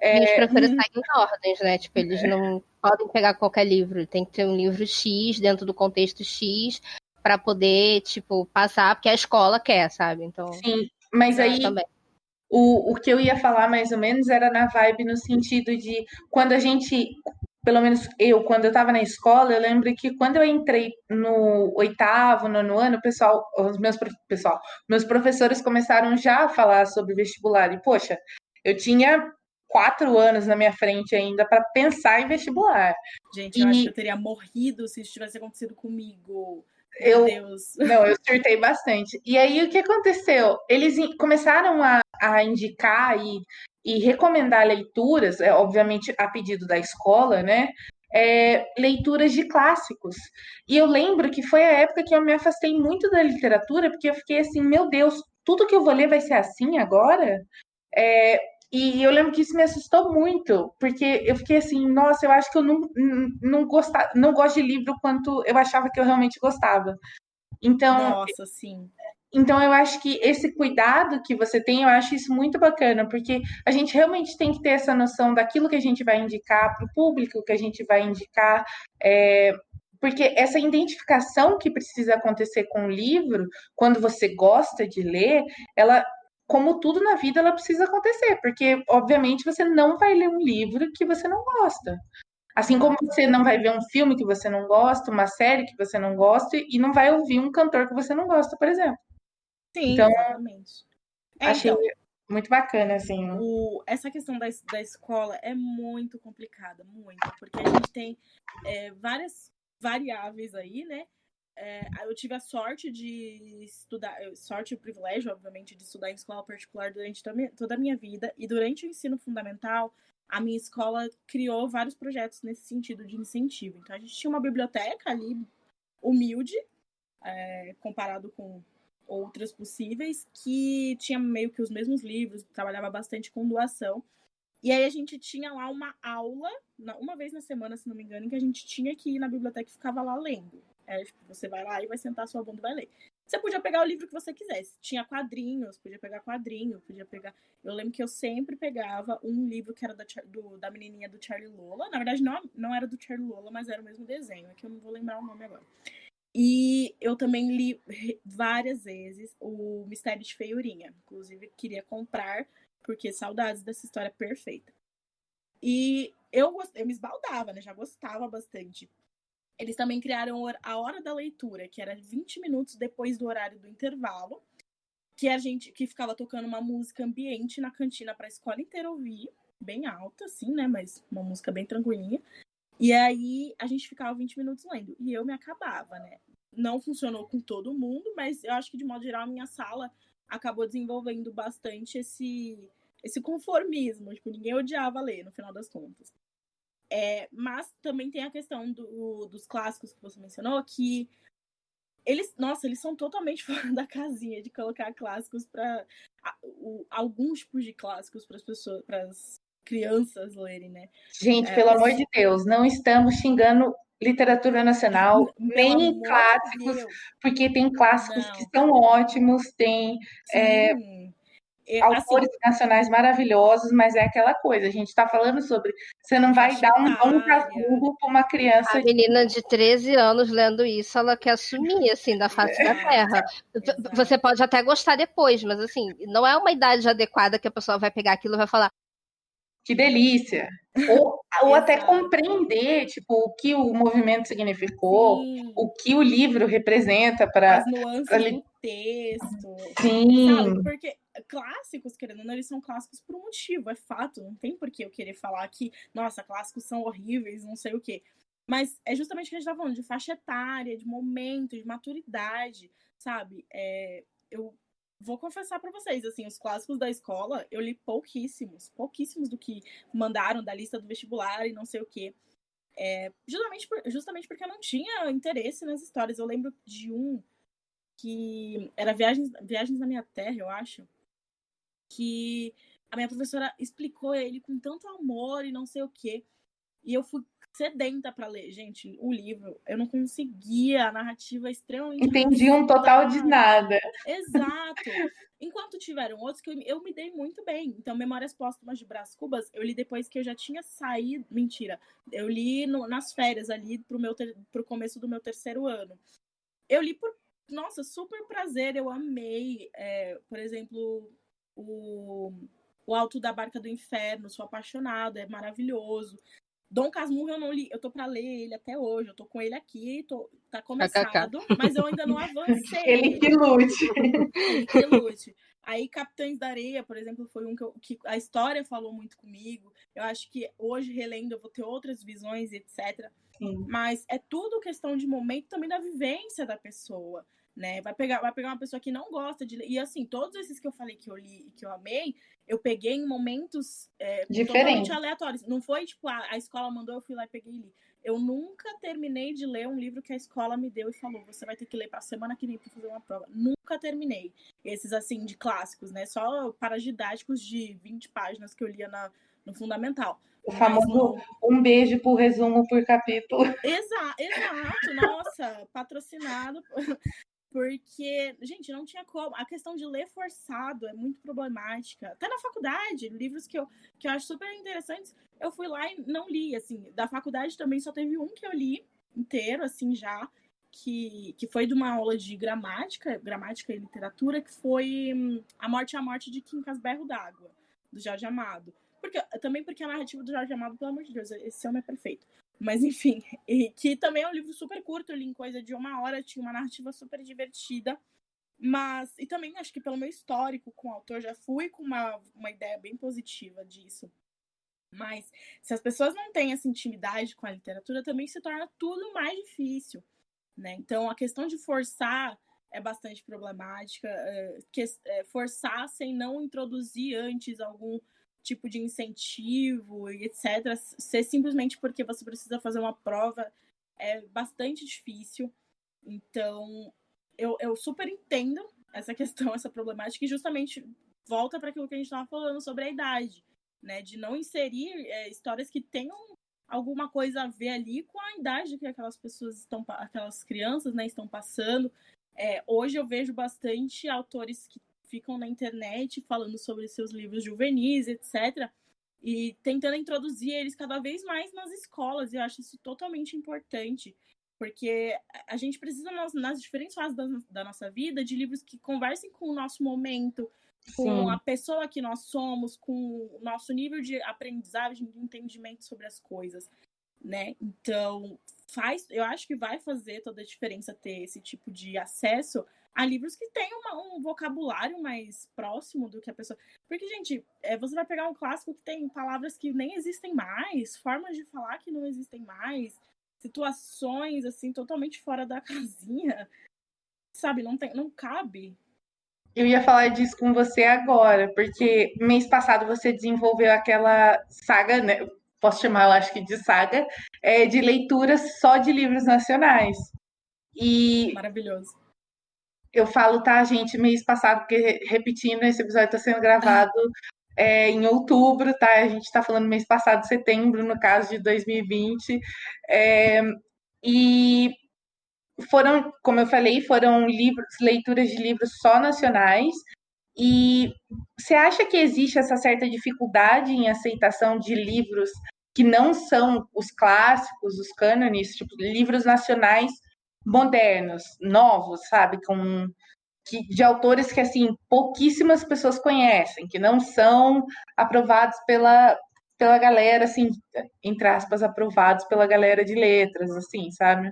E os professores seguem ordens, né? Tipo, eles não podem pegar qualquer livro. Tem que ter um livro X dentro do contexto X para poder, tipo, passar, porque a escola quer, sabe? Então, sim, mas aí também. O que eu ia falar mais ou menos era na vibe no sentido de quando a gente, pelo menos quando eu estava na escola, eu lembro que quando eu entrei no 8º, 9º ano, meus professores começaram já a falar sobre vestibular. E, poxa, eu tinha 4 anos na minha frente ainda para pensar em vestibular. Gente, eu acho que eu teria morrido se isso tivesse acontecido comigo. Meu Deus. Não, eu surtei bastante. E aí, o que aconteceu? Eles começaram a indicar e recomendar leituras, obviamente a pedido da escola, né? Leituras de clássicos. E eu lembro que foi a época que eu me afastei muito da literatura, porque eu fiquei assim, meu Deus, tudo que eu vou ler vai ser assim agora? E eu lembro que isso me assustou muito, porque eu fiquei assim, nossa, eu acho que eu não gosto de livro quanto eu achava que eu realmente gostava. Nossa, sim. Então eu acho que esse cuidado que você tem, eu acho isso muito bacana, porque a gente realmente tem que ter essa noção daquilo que a gente vai indicar para o público, que a gente vai indicar, porque essa identificação que precisa acontecer com o livro, quando você gosta de ler, ela, como tudo na vida, ela precisa acontecer, porque obviamente você não vai ler um livro que você não gosta. Assim como você não vai ver um filme que você não gosta, uma série que você não gosta, e não vai ouvir um cantor que você não gosta, por exemplo. Sim, Então, exatamente. achei muito bacana, assim. Essa questão da escola é muito complicada, muito, porque a gente tem várias variáveis aí, né? Eu tive a sorte de estudar, sorte e o privilégio, obviamente, de estudar em escola particular durante toda a minha vida, e durante o ensino fundamental, a minha escola criou vários projetos nesse sentido de incentivo. Então, a gente tinha uma biblioteca ali humilde, comparado com outras possíveis, que tinha meio que os mesmos livros, trabalhava bastante com doação. E aí a gente tinha lá uma aula, uma vez na semana, se não me engano, em que a gente tinha que ir na biblioteca e ficava lá lendo. Você vai lá e vai sentar a sua bunda e vai ler. Você podia pegar o livro que você quisesse. Tinha quadrinhos, podia pegar quadrinho, podia pegar... Eu lembro que eu sempre pegava um livro que era da menininha do Charlie Lola. Na verdade, não era do Charlie Lola, mas era o mesmo desenho. É que eu não vou lembrar o nome agora. E eu também li várias vezes o Mistério de Feiurinha. Inclusive, queria comprar, porque saudades dessa história perfeita. E eu me esbaldava, né? Já gostava bastante. Eles também criaram a hora da leitura, que era 20 minutos depois do horário do intervalo, que ficava tocando uma música ambiente na cantina para a escola inteira ouvir, bem alta, assim, né? Mas uma música bem tranquilinha. E aí a gente ficava 20 minutos lendo. E eu me acabava, né? Não funcionou com todo mundo, mas eu acho que, de modo geral, a minha sala acabou desenvolvendo bastante esse conformismo. Tipo, ninguém odiava ler, no final das contas. Mas também tem a questão dos clássicos que você mencionou, que eles são totalmente fora da casinha de colocar clássicos para alguns tipos de clássicos para as pessoas, para as crianças lerem, né? Gente, pelo amor de Deus, não estamos xingando literatura nacional, Pelo nem amor clássicos, de Deus. porque tem clássicos que Não. são ótimos, tem Sim. Assim, autores nacionais maravilhosos, mas é aquela coisa, a gente está falando sobre, você não vai faixa dar um Dom etária. Casmurro para uma criança A menina de 13 anos lendo isso, ela quer sumir, assim, da face da terra. Exato. Você pode até gostar depois, mas, assim, não é uma idade adequada que a pessoa vai pegar aquilo e vai falar, que delícia. Ou até Exato. compreender, tipo, o que o movimento significou, Sim. o que o livro representa para As nuances do texto. Sim. Sabe? Porque clássicos, querendo ou não, eles são clássicos por um motivo, é fato. Não tem por que eu querer falar que, nossa, clássicos são horríveis, não sei o quê. Mas é justamente o que a gente tá falando, de faixa etária, de momento, de maturidade, sabe? Eu vou confessar pra vocês, assim, os clássicos da escola, eu li pouquíssimos do que mandaram da lista do vestibular e não sei o quê. Justamente porque eu não tinha interesse nas histórias. Eu lembro de um que era Viagens na Minha Terra, eu acho, que a minha professora explicou ele com tanto amor e não sei o quê. E eu fui sedenta para ler. Gente, o livro, eu não conseguia, a narrativa é extremamente Entendi um total de nada. Exato. Enquanto tiveram outros que eu me dei muito bem. Então, Memórias Póstumas de Brás Cubas, eu li depois que eu já tinha saído. Mentira. Eu li nas férias ali pro começo do meu terceiro ano. Eu li por, nossa, super prazer, eu amei. Por exemplo, o Alto da Barca do Inferno, sou apaixonada, é maravilhoso. Dom Casmurro eu não li, eu tô pra ler ele até hoje, eu tô com ele aqui, tá começado, mas eu ainda não avancei. Ele que lute. Ele que lute. Aí Capitães da Areia, por exemplo, foi um que a história falou muito comigo. Eu acho que hoje, relendo, eu vou ter outras visões, etc. Sim. Mas é tudo questão de momento também da vivência da pessoa, né? Vai pegar uma pessoa que não gosta de ler. E assim, todos esses que eu falei que eu li e que eu amei, eu peguei em momentos totalmente aleatórios. Não foi tipo, a escola mandou, eu fui lá e peguei e li. Eu nunca terminei de ler um livro que a escola me deu e falou, você vai ter que ler pra semana que vem pra fazer uma prova. Nunca terminei. Esses, assim, de clássicos, né? Só paradidáticos de 20 páginas que eu lia no fundamental. O famoso um beijo por resumo por capítulo. Exato. Nossa, patrocinado. Porque, gente, não tinha como. A questão de ler forçado é muito problemática. Até na faculdade, livros que eu acho super interessantes, eu fui lá e não li, assim. Da faculdade também só teve um que eu li inteiro, assim, já, que foi de uma aula de gramática e literatura, que foi A Morte e a Morte de Quincas Berro d'Água, do Jorge Amado. Também porque a narrativa do Jorge Amado, pelo amor de Deus, esse homem é perfeito. Mas, enfim, que também é um livro super curto, eu li em coisa de 1 hora, tinha uma narrativa super divertida. Mas, e também acho que pelo meu histórico com o autor, já fui com uma ideia bem positiva disso. Mas, se as pessoas não têm essa intimidade com a literatura, também se torna tudo mais difícil, né? Então, a questão de forçar é bastante problemática. Forçar sem não introduzir antes algum tipo de incentivo e etc. Ser simplesmente porque você precisa fazer uma prova é bastante difícil. Então, eu super entendo essa questão, essa problemática, e justamente volta para aquilo que a gente estava falando sobre a idade, né? De não inserir histórias que tenham alguma coisa a ver ali com a idade que aquelas crianças, né, estão passando. Hoje eu vejo bastante autores que ficam na internet falando sobre seus livros juvenis, etc. E tentando introduzir eles cada vez mais nas escolas. E eu acho isso totalmente importante. Porque a gente precisa, nas diferentes fases da nossa vida, de livros que conversem com o nosso momento, com a pessoa que nós somos, com o nosso nível de aprendizagem, de entendimento sobre as coisas, né? Então, eu acho que vai fazer toda a diferença ter esse tipo de acesso a livros que tenham um vocabulário mais próximo do que a pessoa... Porque, gente, você vai pegar um clássico que tem palavras que nem existem mais, formas de falar que não existem mais, situações, assim, totalmente fora da casinha, sabe? Não cabe. Eu ia falar disso com você agora, porque mês passado você desenvolveu aquela saga, né? Posso chamar, eu acho que de saga, de leituras só de livros nacionais. E maravilhoso. Eu falo, tá, gente, mês passado, porque repetindo, esse episódio está sendo gravado em outubro, tá? A gente está falando mês passado, setembro, no caso de 2020. E foram, como eu falei, foram leituras de livros só nacionais. E você acha que existe essa certa dificuldade em aceitação de livros que não são os clássicos, os cânones, tipo, livros nacionais modernos, novos, sabe? De autores que, assim, pouquíssimas pessoas conhecem, que não são aprovados pela galera, assim, entre aspas, aprovados pela galera de letras, assim, sabe?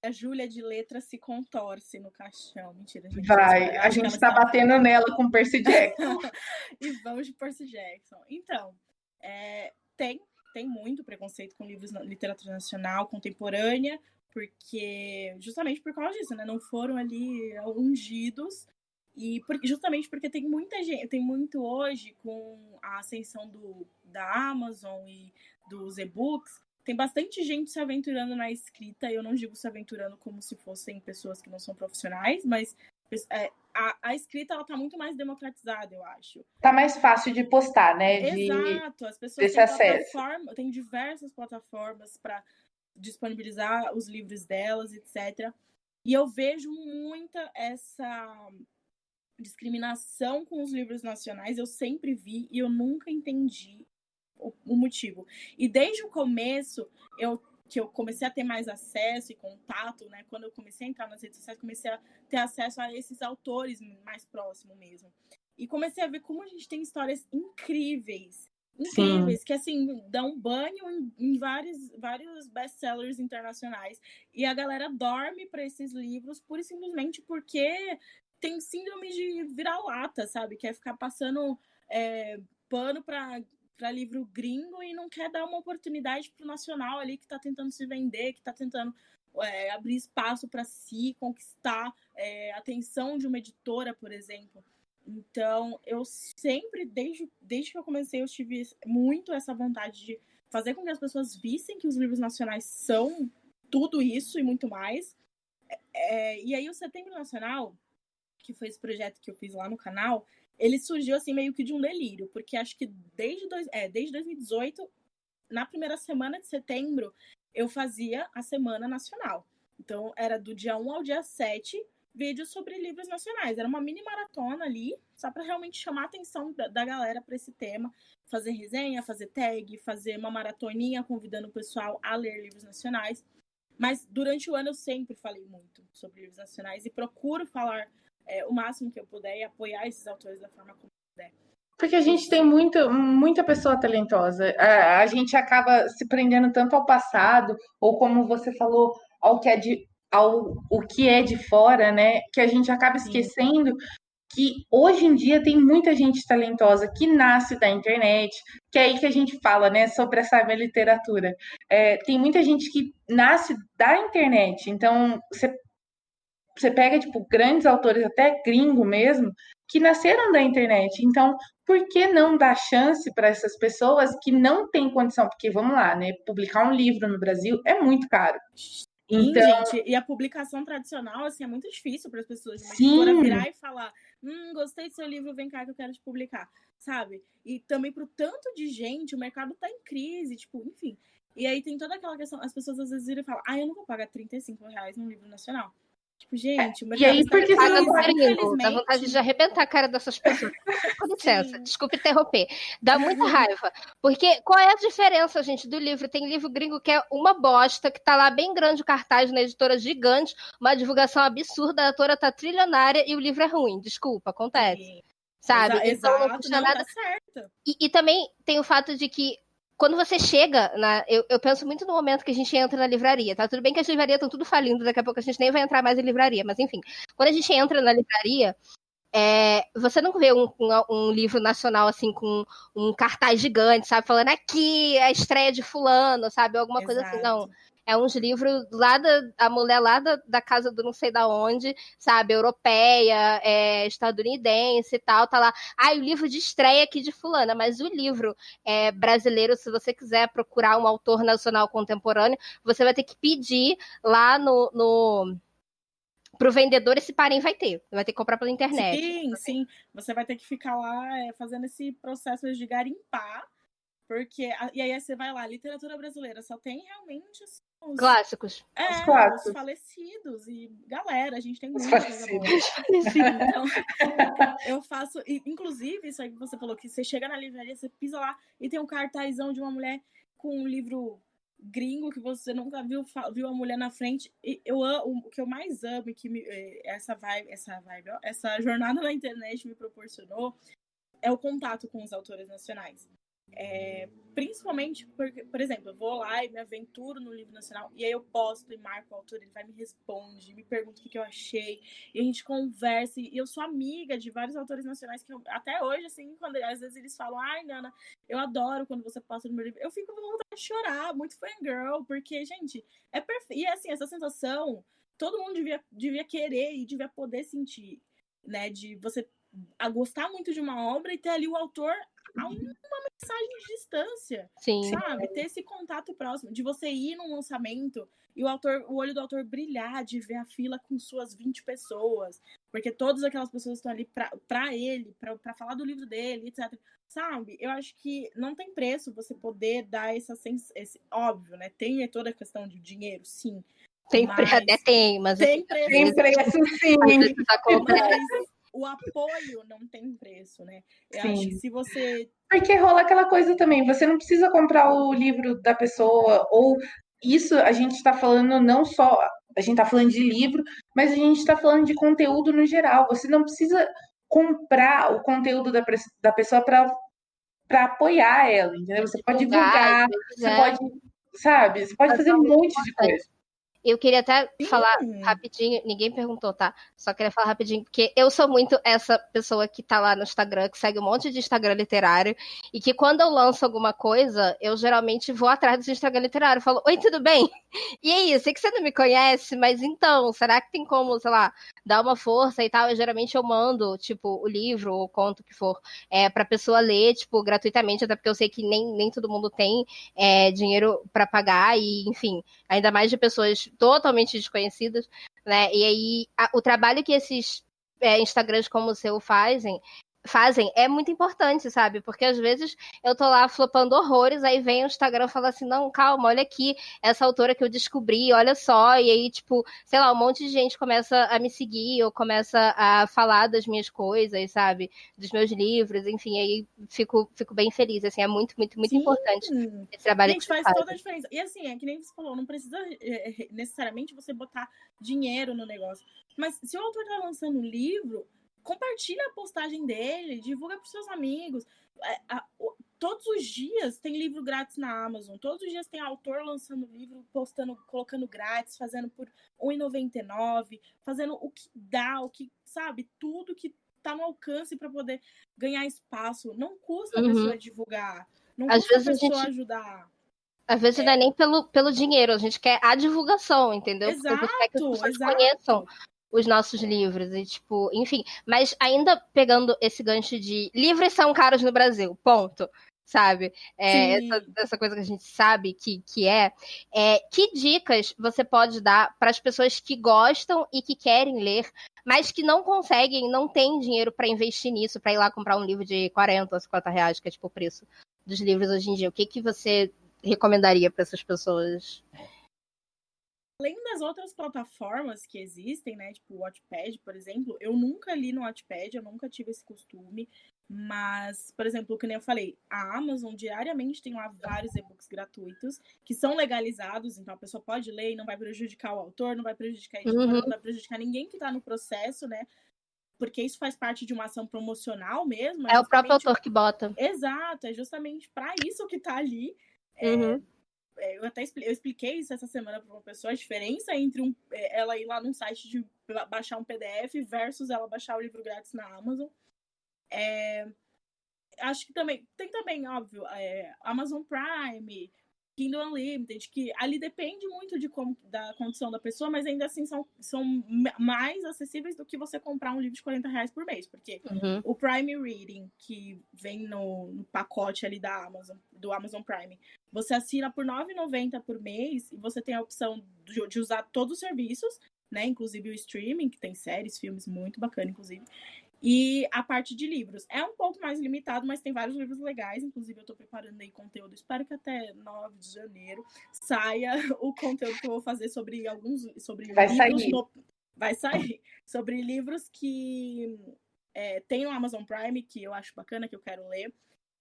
A Júlia de Letras se contorce no caixão. Mentira, gente. Vai, Eu a acho que gente ela tá está... batendo nela com Percy Jackson. E vamos de Percy Jackson. Então, tem muito preconceito com livros de literatura nacional contemporânea, porque justamente por causa disso, né? Não foram ali ungidos. E justamente porque tem muita gente, tem muito hoje com a ascensão da Amazon e dos e-books, tem bastante gente se aventurando na escrita. Eu não digo se aventurando como se fossem pessoas que não são profissionais, mas a escrita ela tá muito mais democratizada, eu acho. Tá mais fácil de postar, né? Exato, as pessoas desse acesso. têm diversas plataformas para disponibilizar os livros delas, etc. E eu vejo muita essa discriminação com os livros nacionais, eu sempre vi e eu nunca entendi o motivo. E desde o começo, que eu comecei a ter mais acesso e contato, né? Quando eu comecei a entrar nas redes sociais, comecei a ter acesso a esses autores mais próximos mesmo. E comecei a ver como a gente tem histórias incríveis, que assim, dão um banho em vários best-sellers internacionais. E a galera dorme para esses livros pura e simplesmente porque tem síndrome de vira-lata, sabe? Quer ficar passando pano para livro gringo e não quer dar uma oportunidade pro nacional ali que está tentando se vender, que está tentando abrir espaço para si, conquistar a atenção de uma editora, por exemplo. Então, eu sempre, desde que eu comecei, eu tive muito essa vontade de fazer com que as pessoas vissem que os livros nacionais são tudo isso e muito mais. E aí, o Setembro Nacional, que foi esse projeto que eu fiz lá no canal, ele surgiu assim meio que de um delírio, porque acho que desde 2018, na primeira semana de setembro, eu fazia a Semana Nacional. Então, era do dia 1 ao dia 7, vídeos sobre livros nacionais. Era uma mini maratona ali, só para realmente chamar a atenção da galera para esse tema. Fazer resenha, fazer tag, fazer uma maratoninha convidando o pessoal a ler livros nacionais. Mas durante o ano eu sempre falei muito sobre livros nacionais e procuro falar o máximo que eu puder e apoiar esses autores da forma como eu puder. Porque a gente tem muita pessoa talentosa. A gente acaba se prendendo tanto ao passado, ou como você falou, o que é de fora, né? Que a gente acaba esquecendo que hoje em dia tem muita gente talentosa que nasce da internet, que é aí que a gente fala, né, sobre essa literatura. Tem muita gente que nasce da internet, então você pega, tipo, grandes autores, até gringo mesmo, que nasceram da internet. Então, por que não dar chance para essas pessoas que não têm condição? Porque, vamos lá, né? Publicar um livro no Brasil é muito caro. Então, gente, e a publicação tradicional, assim, é muito difícil para as pessoas de uma editora virar e falar, gostei do seu livro, vem cá que eu quero te publicar, sabe? E também pro tanto de gente, o mercado tá em crise, tipo, enfim. E aí tem toda aquela questão, as pessoas às vezes viram e falam, eu não vou pagar R$35 num livro nacional. Tipo, gente, o mercado... E aí, porque você não gringo, dá vontade de arrebentar a cara dessas pessoas. Com licença, desculpa interromper. Dá muita raiva. Porque qual é a diferença, gente, do livro? Tem livro gringo que é uma bosta, que tá lá bem grande o cartaz na editora gigante, uma divulgação absurda, a autora tá trilionária e o livro é ruim. Desculpa, acontece. Sim. Sabe? Então não custa nada. Tá certo. E também tem o fato de que quando você chega, eu penso muito no momento que a gente entra na livraria, tá? Tudo bem que as livrarias estão tudo falindo, daqui a pouco a gente nem vai entrar mais em livraria, mas enfim. Quando a gente entra na livraria, você não vê um livro nacional, assim, com um cartaz gigante, sabe? Falando aqui, a estreia de fulano, sabe? Alguma coisa assim, não. É uns livros a mulher lá da casa do não sei da onde, sabe? Europeia, estadunidense e tal, tá lá. O livro de estreia aqui de fulana, mas o livro brasileiro, se você quiser procurar um autor nacional contemporâneo, você vai ter que pedir lá pro vendedor esse parem vai ter que comprar pela internet. Sim, você vai ter que ficar lá fazendo esse processo de garimpar, porque, e aí você vai lá, literatura brasileira só tem realmente assim, clássicos. Os falecidos, e galera, a gente tem muita coisa boa. Então, eu faço, inclusive, isso aí que você falou, que você chega na livraria, você pisa lá e tem um cartazão de uma mulher com um livro gringo que você nunca viu a mulher na frente. E eu amo, o que eu mais amo e que essa jornada na internet me proporcionou é o contato com os autores nacionais. Principalmente porque, por exemplo, eu vou lá e me aventuro no livro nacional e aí eu posto e marco o autor, ele vai me responde, me pergunta o que eu achei e a gente conversa, e eu sou amiga de vários autores nacionais que até hoje, assim, quando às vezes eles falam, ai, Nana, eu adoro quando você posta no meu livro, eu fico com vontade de chorar, muito fangirl, porque, gente, é perfeito, e assim, essa sensação todo mundo devia querer e devia poder sentir, né, de você gostar muito de uma obra e ter ali o autor a uma mensagem de distância. Sim. Sabe? Ter esse contato próximo, de você ir num lançamento e o olho do autor brilhar, de ver a fila com suas 20 pessoas, porque todas aquelas pessoas estão ali pra ele, pra falar do livro dele, etc. Sabe? Eu acho que não tem preço você poder dar esse óbvio, né? Tem toda a questão de dinheiro, sim. Até tem, mas tem preço. Tem preço, sim. Mas o apoio não tem preço, né? Eu acho que se você... Porque rola aquela coisa também, você não precisa comprar o livro da pessoa, ou isso a gente está falando não só, a gente está falando de livro, mas a gente está falando de conteúdo no geral. Você não precisa comprar o conteúdo da pessoa para apoiar ela, entendeu? Você pode divulgar, você pode, sabe? Você pode fazer um monte de coisa. Eu queria até falar rapidinho, ninguém perguntou, tá? Só queria falar rapidinho, porque eu sou muito essa pessoa que tá lá no Instagram, que segue um monte de Instagram literário, e que quando eu lanço alguma coisa, eu geralmente vou atrás do Instagram literário, falo, oi, tudo bem? E aí, eu sei que você não me conhece, mas então, será que tem como, sei lá, dar uma força e tal? E geralmente eu mando, tipo, o livro, ou o conto que for, pra pessoa ler, tipo, gratuitamente, até porque eu sei que nem todo mundo tem dinheiro pra pagar, e enfim, ainda mais de pessoas totalmente desconhecidas, né? E aí, o trabalho que esses Instagrams como o seu fazem é muito importante, sabe? Porque às vezes eu tô lá flopando horrores, aí vem o Instagram e fala assim, não, calma, olha aqui, essa autora que eu descobri, olha só, e aí, tipo, sei lá, um monte de gente começa a me seguir, ou começa a falar das minhas coisas, sabe? Dos meus livros, enfim, aí fico bem feliz, assim, é muito, muito, muito importante esse trabalho que você faz. Faz toda a diferença. E assim, é que nem você falou, não precisa necessariamente você botar dinheiro no negócio, mas se o autor tá lançando um livro, compartilha a postagem dele, divulga para os seus amigos. Todos os dias tem livro grátis na Amazon. Todos os dias tem autor lançando livro, postando, colocando grátis, fazendo por R$1,99, fazendo o que dá, o que, sabe, tudo que tá no alcance para poder ganhar espaço. Não custa a pessoa divulgar. Não custa a pessoa ajudar. Às vezes não é nem pelo dinheiro, a gente quer a divulgação, entendeu? Exato, porque a gente quer que as pessoas conheçam os nossos livros, e tipo, enfim. Mas ainda pegando esse gancho de livros são caros no Brasil, ponto, sabe? Essa coisa que a gente sabe que que dicas você pode dar para as pessoas que gostam e que querem ler, mas que não conseguem, não têm dinheiro para investir nisso, para ir lá comprar um livro de R$40 ou R$50, que é tipo o preço dos livros hoje em dia. O que você recomendaria para essas pessoas? Além das outras plataformas que existem, né, tipo o Wattpad, por exemplo, eu nunca li no Wattpad, eu nunca tive esse costume, mas, por exemplo, o que nem eu falei, a Amazon diariamente tem lá vários e-books gratuitos que são legalizados, então a pessoa pode ler e não vai prejudicar o autor, não vai prejudicar a editora, não vai prejudicar ninguém que está no processo, né, porque isso faz parte de uma ação promocional mesmo. É o próprio autor que bota. Exato, é justamente para isso que está ali. Eu expliquei isso essa semana para uma pessoa, a diferença entre ela ir lá num site de baixar um PDF versus ela baixar o livro grátis na Amazon. Acho que tem também, óbvio, Amazon Prime, Kindle Unlimited, que ali depende muito da condição da pessoa, mas ainda assim são mais acessíveis do que você comprar um livro de R$40 por mês, porque o Prime Reading, que vem no pacote ali do Amazon Prime, você assina por R$9,90 por mês e você tem a opção de usar todos os serviços, né? Inclusive o streaming, que tem séries, filmes muito bacana, inclusive. E a parte de livros. É um pouco mais limitado, mas tem vários livros legais. Inclusive, eu tô preparando aí conteúdo. Espero que até 9 de janeiro saia o conteúdo que eu vou fazer sobre sobre Vai livros. sair. Vai sair. Sobre livros que tem no Amazon Prime, que eu acho bacana, que eu quero ler.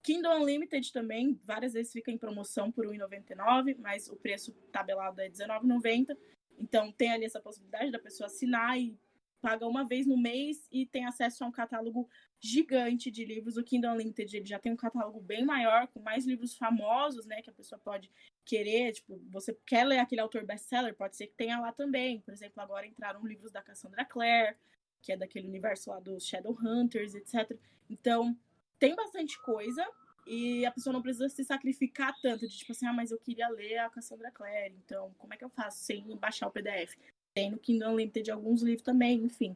Kindle Unlimited também, várias vezes fica em promoção por R$1,99, mas o preço tabelado é R$19,90. Então, tem ali essa possibilidade da pessoa assinar e paga uma vez no mês e tem acesso a um catálogo gigante de livros. O Kindle Unlimited ele já tem um catálogo bem maior, com mais livros famosos, né, que a pessoa pode querer. Tipo, você quer ler aquele autor best-seller, pode ser que tenha lá também. Por exemplo, agora entraram livros da Cassandra Clare, que é daquele universo lá dos Shadowhunters, etc. Então, tem bastante coisa e a pessoa não precisa se sacrificar tanto de tipo assim, mas eu queria ler a Cassandra Clare, então como é que eu faço sem baixar o PDF? Tem no Kindle Unlimited alguns livros também, enfim.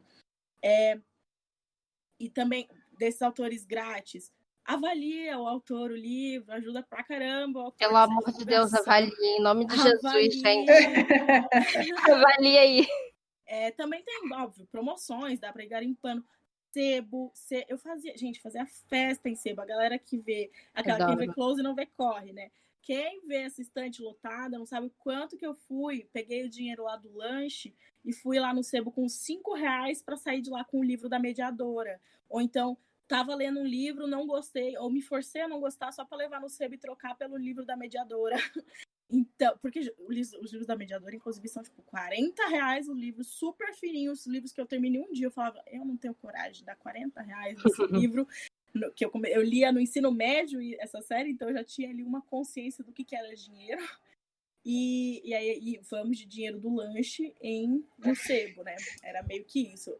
E também, desses autores grátis, avalia o autor, o livro, ajuda pra caramba o autor. Pelo amor de Deus, avalie, em nome de Jesus, gente. Avalie aí. Também tem, óbvio, promoções, dá pra ir garimpando. Sebo, eu fazia festa em sebo. A galera que vê, quem vê close não vê corre, né? Quem vê essa estante lotada não sabe o quanto que eu fui. Peguei o dinheiro lá do lanche e fui lá no sebo com R$5 para sair de lá com o livro da mediadora. Ou então, tava lendo um livro, não gostei, ou me forcei a não gostar só para levar no sebo e trocar pelo livro da mediadora. Então, porque os livros da mediadora, inclusive, são tipo R$40 o livro, super fininho. Os livros que eu terminei um dia, eu falava, eu não tenho coragem de dar R$40 nesse livro. Que eu lia no ensino médio essa série, então eu já tinha ali uma consciência do que era dinheiro. E aí vamos de dinheiro do lanche no sebo, né? Era meio que isso.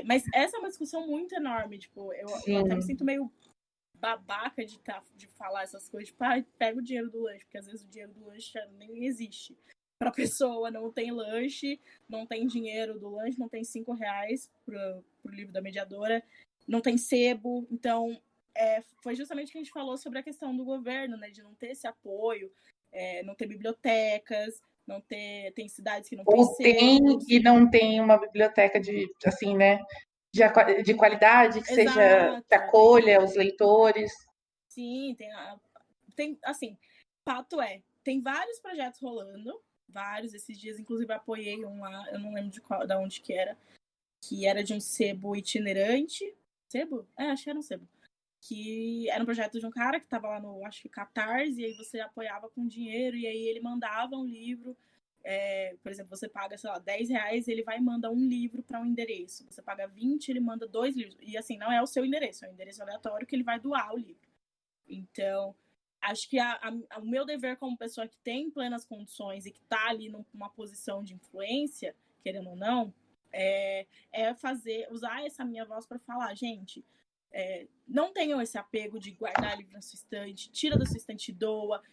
Mas essa é uma discussão muito enorme. Tipo, eu até me sinto meio babaca de falar essas coisas. Tipo, pega o dinheiro do lanche, porque às vezes o dinheiro do lanche nem existe pra pessoa. Não tem lanche, não tem dinheiro do lanche, não tem R$5 pro livro da mediadora, não tem sebo. Então, foi justamente que a gente falou sobre a questão do governo, né? De não ter esse apoio, não ter bibliotecas, não ter... Tem cidades que não tem sebos. Tem e não tem uma biblioteca assim, né? De qualidade, que seja que acolha os leitores. Sim, tem assim, fato tem vários projetos rolando, vários. Esses dias, inclusive, apoiei um lá, eu não lembro de onde que era de um sebo itinerante. Sebo? Acho que era um sebo. Que era um projeto de um cara que estava lá no, acho que Catarse, e aí você apoiava com dinheiro, e aí ele mandava um livro. Por exemplo, você paga, sei lá, R$10, ele vai e manda um livro para um endereço. Você paga 20, ele manda 2 livros. E assim, não é o seu endereço, é um endereço aleatório que ele vai doar o livro. Então, acho que o meu dever como pessoa que tem plenas condições e que está ali numa posição de influência, querendo ou não, é usar essa minha voz para falar, gente, não tenham esse apego de guardar livro na sua estante, tira da sua estante e doa.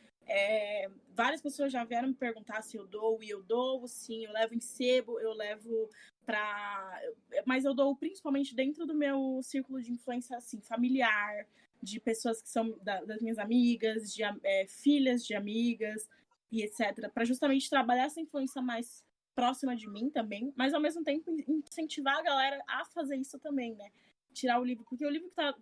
Várias pessoas já vieram me perguntar se eu dou, e eu dou, sim, eu levo em sebo, eu levo mas eu dou principalmente dentro do meu círculo de influência, assim, familiar, de pessoas que são das minhas amigas, filhas de amigas e etc, para justamente trabalhar essa influência mais próxima de mim também, mas ao mesmo tempo incentivar a galera a fazer isso também, né? Tirar o livro, porque o livro que tá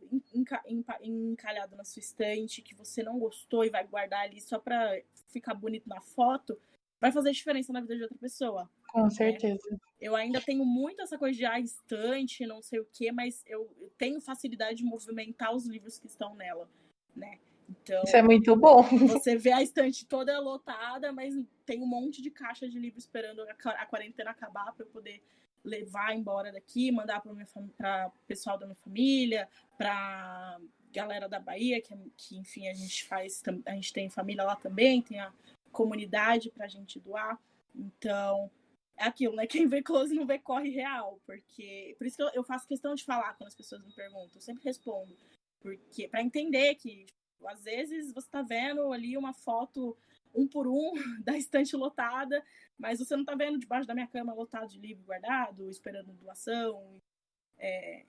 encalhado na sua estante, que você não gostou e vai guardar ali só para ficar bonito na foto, vai fazer diferença na vida de outra pessoa. Com certeza. Né? Eu ainda tenho muito essa coisa de estante, não sei o quê, mas eu tenho facilidade de movimentar os livros que estão nela, né? Então, isso é muito bom. Você vê a estante toda lotada, mas tem um monte de caixa de livro esperando a quarentena acabar para eu poder levar embora daqui, mandar para o pessoal da minha família, para galera da Bahia, que enfim, a gente tem família lá também, tem a comunidade para a gente doar. Então, é aquilo, né? Quem vê close não vê corre real, porque por isso que eu faço questão de falar quando as pessoas me perguntam, eu sempre respondo, porque para entender que às vezes você tá vendo ali uma foto 1 por 1 da estante lotada, mas você não tá vendo debaixo da minha cama lotado de livro guardado, esperando doação,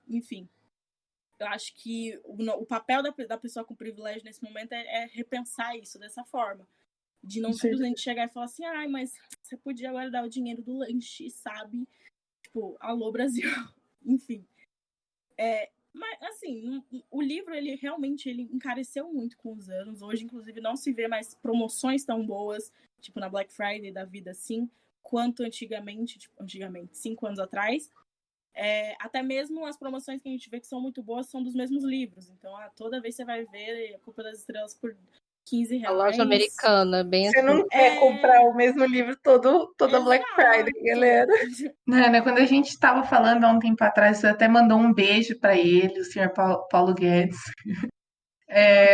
enfim. Eu acho que o papel da pessoa com privilégio nesse momento é repensar isso dessa forma. De não simplesmente chegar e falar assim, ai, mas você podia guardar o dinheiro do lanche, sabe? Tipo, alô, Brasil. Enfim. Mas, assim, o livro, ele realmente encareceu muito com os anos. Hoje, inclusive, não se vê mais promoções tão boas, tipo na Black Friday da vida, assim, quanto antigamente, 5 anos atrás. Até mesmo as promoções que a gente vê que são muito boas são dos mesmos livros. Então, toda vez você vai ver A Culpa das Estrelas por R$15. A loja americana, bem Você assim. não quer comprar o mesmo livro toda Black Friday, galera. Nana, quando a gente estava falando há um tempo atrás, você até mandou um beijo para ele, o senhor Paulo Guedes.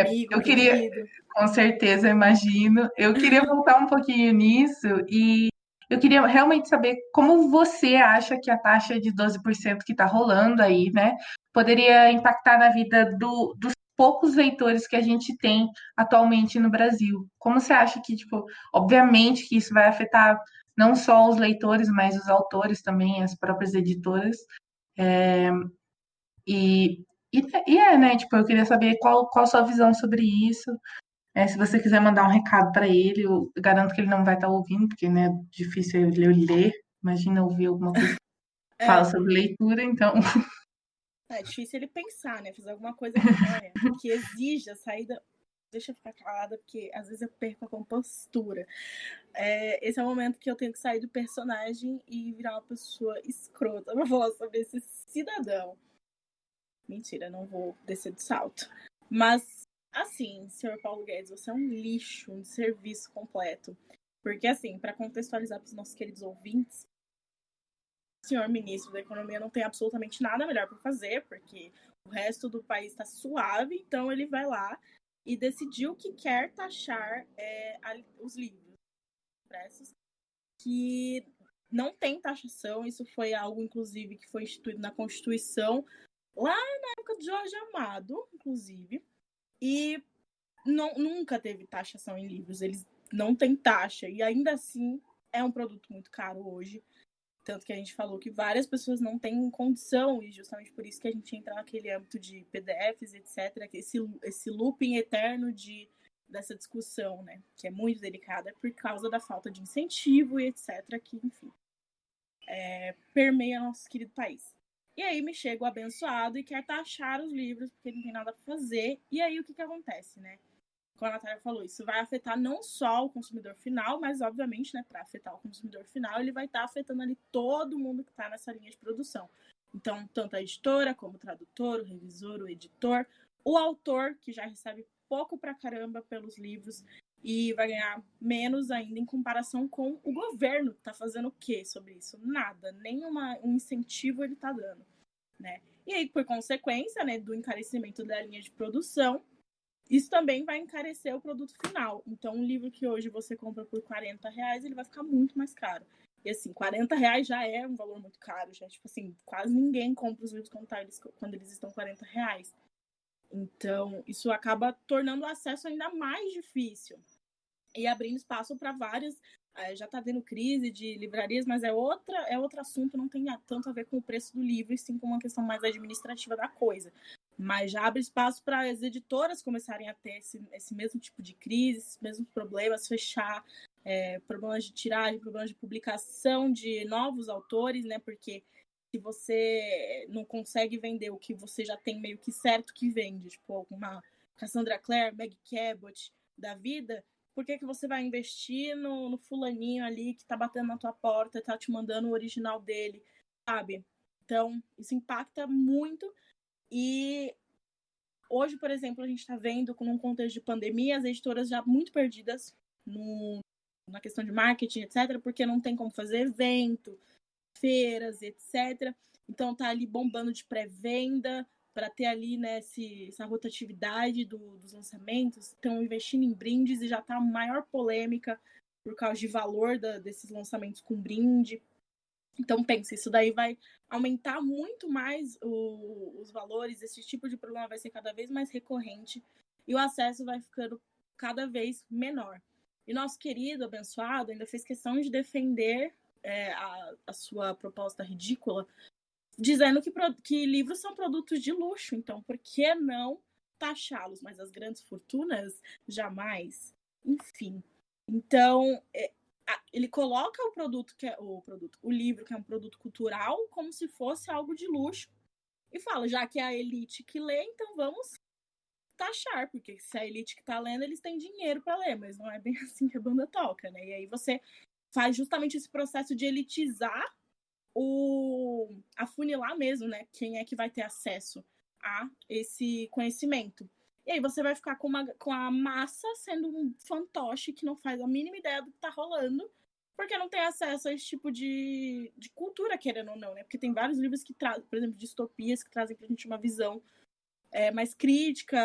Amigo, Eu queria, querido. com certeza, eu imagino. Eu queria voltar um pouquinho nisso e eu queria realmente saber como você acha que a taxa de 12% que está rolando aí, né, poderia impactar na vida dos poucos leitores que a gente tem atualmente no Brasil. Como você acha que, tipo, obviamente que isso vai afetar não só os leitores, mas os autores também, as próprias editoras. E, né, tipo, eu queria saber qual a sua visão sobre isso. Se você quiser mandar um recado para ele, eu garanto que ele não vai estar ouvindo, porque, né, é difícil ele ler. Imagina ouvir alguma coisa que fala sobre leitura, então. É difícil ele pensar, né? Fazer alguma coisa que exija saída. Deixa eu ficar calada, porque às vezes eu perco a compostura. Esse é o momento que eu tenho que sair do personagem e virar uma pessoa escrota pra falar sobre esse cidadão. Mentira, não vou descer do salto. Mas, assim, senhor Paulo Guedes, você é um lixo, um serviço completo. Porque, assim, para contextualizar para os nossos queridos ouvintes, o senhor ministro da Economia não tem absolutamente nada melhor para fazer, porque o resto do país está suave, então ele vai lá e decidiu que quer taxar os livros impressos que não tem taxação. Isso foi algo, inclusive, que foi instituído na Constituição lá na época de Jorge Amado, inclusive, e nunca teve taxação em livros. Eles não têm taxa, e ainda assim é um produto muito caro hoje. Tanto que a gente falou que várias pessoas não têm condição, e justamente por isso que a gente entra naquele âmbito de PDFs, etc., que esse looping eterno dessa discussão, né, que é muito delicada por causa da falta de incentivo e etc., que, enfim, permeia nosso querido país. E aí me chega o abençoado e quer taxar os livros, porque não tem nada para fazer. E aí o que acontece, né? Como a Natália falou, isso vai afetar não só o consumidor final, mas obviamente, né, para afetar o consumidor final, ele vai estar afetando ali todo mundo que está nessa linha de produção. Então, tanto a editora, como o tradutor, o revisor, o editor, o autor, que já recebe pouco pra caramba pelos livros e vai ganhar menos ainda em comparação com o governo, que está fazendo o quê sobre isso? Nada, nem um incentivo ele está dando, né? E aí, por consequência, né, do encarecimento da linha de produção, isso também vai encarecer o produto final. Então, um livro que hoje você compra por R$40, ele vai ficar muito mais caro. E assim, R$40 já é um valor muito caro. Já, tipo assim, quase ninguém compra os livros quando eles estão R$40. Então, isso acaba tornando o acesso ainda mais difícil. E abrindo espaço para várias. Já está tendo crise de livrarias, mas é outro assunto, não tem tanto a ver com o preço do livro, e sim com uma questão mais administrativa da coisa. Mas já abre espaço para as editoras começarem a ter esse mesmo tipo de crise, esses mesmos problemas, fechar, problemas de tiragem, problemas de publicação de novos autores, né? Porque se você não consegue vender o que você já tem meio que certo que vende, tipo alguma Cassandra Clare, Meg Cabot da vida, por que você vai investir no fulaninho ali que tá batendo na tua porta, tá te mandando o original dele, sabe? Então, isso impacta muito. E hoje, por exemplo, a gente está vendo, num contexto de pandemia, as editoras já muito perdidas na questão de marketing, etc., porque não tem como fazer evento, feiras, etc. Então tá ali bombando de pré-venda para ter ali, né, essa rotatividade dos lançamentos. Estão investindo em brindes e já tá a maior polêmica por causa de valor desses lançamentos com brinde. Então, pensa, isso daí vai aumentar muito mais os valores, esse tipo de problema vai ser cada vez mais recorrente e o acesso vai ficando cada vez menor. E nosso querido abençoado ainda fez questão de defender a sua proposta ridícula, dizendo que livros são produtos de luxo, então por que não taxá-los? Mas as grandes fortunas, jamais. Enfim. Então, ele coloca o produto, o livro, que é um produto cultural, como se fosse algo de luxo, e fala, já que é a elite que lê, então vamos taxar, porque se é a elite que tá lendo, eles têm dinheiro para ler, mas não é bem assim que a banda toca, né? E aí você faz justamente esse processo de elitizar afunilar mesmo, né? Quem é que vai ter acesso a esse conhecimento. E aí você vai ficar com a massa sendo um fantoche que não faz a mínima ideia do que tá rolando, porque não tem acesso a esse tipo de cultura, querendo ou não, né? Porque tem vários livros que trazem, por exemplo, distopias, que trazem pra gente uma visão mais crítica,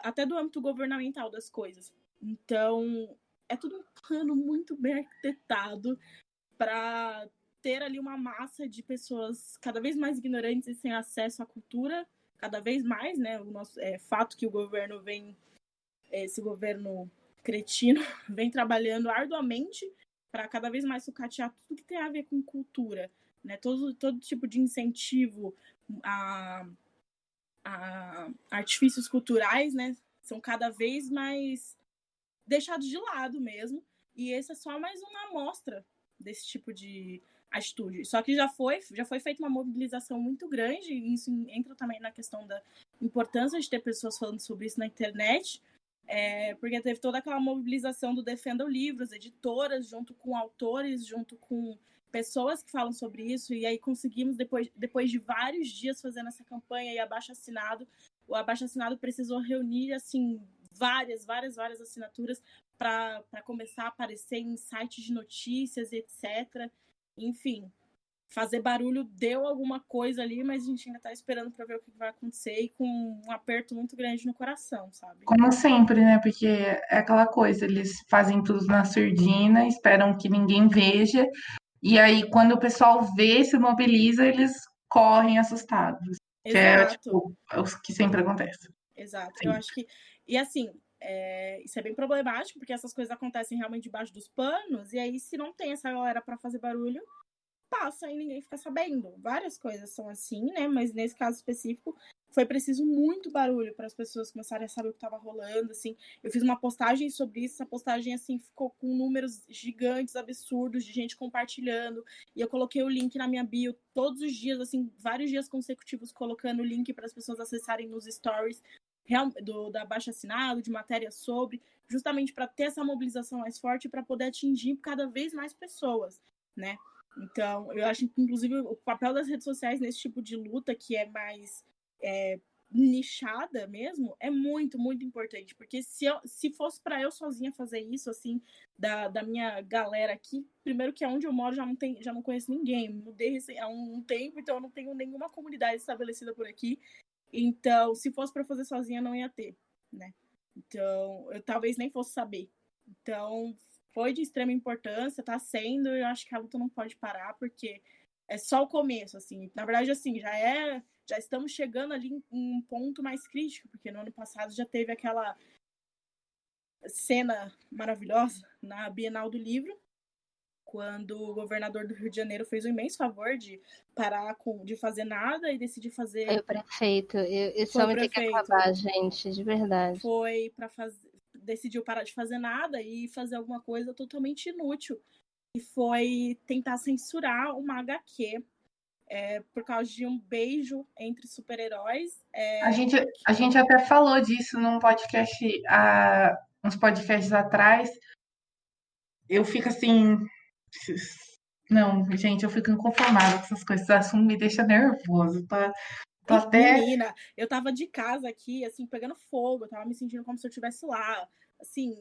até do âmbito governamental das coisas. Então, é tudo um plano muito bem arquitetado para ter ali uma massa de pessoas cada vez mais ignorantes e sem acesso à cultura, cada vez mais, né? O nosso fato que o governo esse governo cretino, vem trabalhando arduamente para cada vez mais sucatear tudo que tem a ver com cultura, né? Todo tipo de incentivo a artifícios culturais, né? São cada vez mais deixados de lado mesmo. E esse é só mais uma amostra desse tipo de atitude. Só que já foi feita uma mobilização muito grande, e isso entra também na questão da importância de ter pessoas falando sobre isso na internet, porque teve toda aquela mobilização do Defenda o Livro, as editoras, junto com autores, junto com pessoas que falam sobre isso, e aí conseguimos, depois de vários dias fazendo essa campanha e abaixo-assinado, o abaixo-assinado precisou reunir, assim, várias assinaturas para começar a aparecer em sites de notícias, etc. Enfim, fazer barulho deu alguma coisa ali, mas a gente ainda tá esperando para ver o que vai acontecer e com um aperto muito grande no coração, sabe? Como sempre, né? Porque é aquela coisa, eles fazem tudo na surdina, esperam que ninguém veja, e aí quando o pessoal vê, se mobiliza, eles correm assustados. Que é, Exato. tipo, o que sempre acontece. Exato. Sim. Eu acho que... E assim, isso é bem problemático, porque essas coisas acontecem realmente debaixo dos panos, e aí se não tem essa galera para fazer barulho, passa e ninguém fica sabendo. Várias coisas são assim, né? Mas nesse caso específico, foi preciso muito barulho para as pessoas começarem a saber o que estava rolando, assim. Eu fiz uma postagem sobre isso, essa postagem, assim, ficou com números gigantes, absurdos, de gente compartilhando, e eu coloquei o link na minha bio todos os dias, assim, vários dias consecutivos, colocando o link para as pessoas acessarem nos stories da abaixo-assinado, de matéria sobre, justamente para ter essa mobilização mais forte, para poder atingir cada vez mais pessoas, né? Então, eu acho que, inclusive, o papel das redes sociais nesse tipo de luta, que é mais nichada mesmo, é muito, muito importante. Porque se fosse para eu sozinha fazer isso, assim, da minha galera aqui, primeiro que onde eu moro já não conheço ninguém. Mudei há um tempo, então eu não tenho nenhuma comunidade estabelecida por aqui. Então, se fosse para fazer sozinha, não ia ter, né? Então, eu talvez nem fosse saber. Então, foi de extrema importância, tá sendo, eu acho que a luta não pode parar, porque é só o começo, assim. Na verdade, assim, já estamos chegando ali em um ponto mais crítico, porque no ano passado já teve aquela cena maravilhosa na Bienal do Livro, quando o governador do Rio de Janeiro fez um imenso favor de parar de fazer nada e decidir fazer... Foi o prefeito. Esse homem tem que acabar, gente, de verdade. Foi para decidiu parar de fazer nada e fazer alguma coisa totalmente inútil. E foi tentar censurar uma HQ por causa de um beijo entre super-heróis. A gente até falou disso num podcast, uns podcasts atrás. Eu fico assim... Não, gente, eu fico inconformada com essas coisas. Esse assunto me deixa nervoso. Tô até... Menina, eu tava de casa aqui, assim, pegando fogo, eu tava me sentindo como se eu estivesse lá. Assim,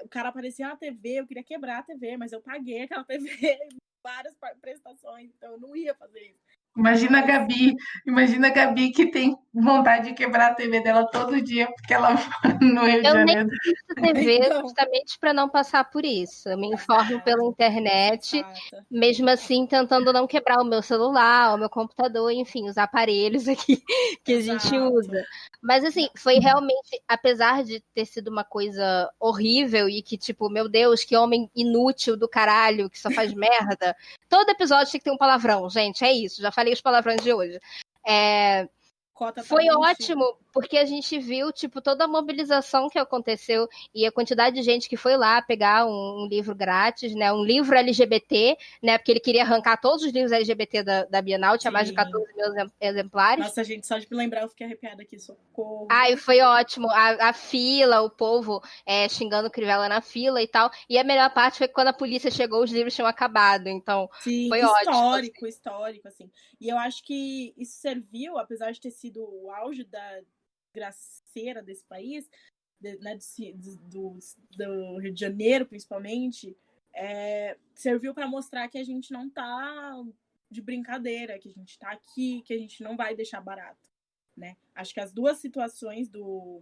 o cara aparecia na TV, eu queria quebrar a TV, mas eu paguei aquela TV várias prestações, então eu não ia fazer isso. Imagina a Gabi que tem vontade de quebrar a TV dela todo dia, porque ela mora no Rio de Eu nem Janeiro. assisto TV justamente para não passar por isso. Eu me informo pela internet, mesmo assim tentando não quebrar o meu celular, o meu computador, enfim, os aparelhos aqui que a gente usa. Mas assim, foi realmente, apesar de ter sido uma coisa horrível e que tipo, meu Deus, que homem inútil do caralho, que só faz merda. Todo episódio tem que ter um palavrão, gente, é isso. Já falei os palavrões de hoje. cota tá Foi garantida. ótimo, porque a gente viu, tipo, toda a mobilização que aconteceu e a quantidade de gente que foi lá pegar um livro grátis, né? Um livro LGBT, né? Porque ele queria arrancar todos os livros LGBT da Bienal, tinha mais de Sim. 14 mil exemplares. Nossa, gente, só de me lembrar eu fiquei arrepiada aqui, socorro. Ai, foi ótimo. A fila, o povo xingando Crivella na fila e tal. E a melhor parte foi que quando a polícia chegou, os livros tinham acabado. Então, Sim, foi ótimo. histórico, assim. E eu acho que isso serviu, apesar de ter sido o auge da graceira desse país, né, do Rio de Janeiro, principalmente, serviu para mostrar que a gente não tá de brincadeira, que a gente tá aqui, que a gente não vai deixar barato, né? Acho que as duas situações do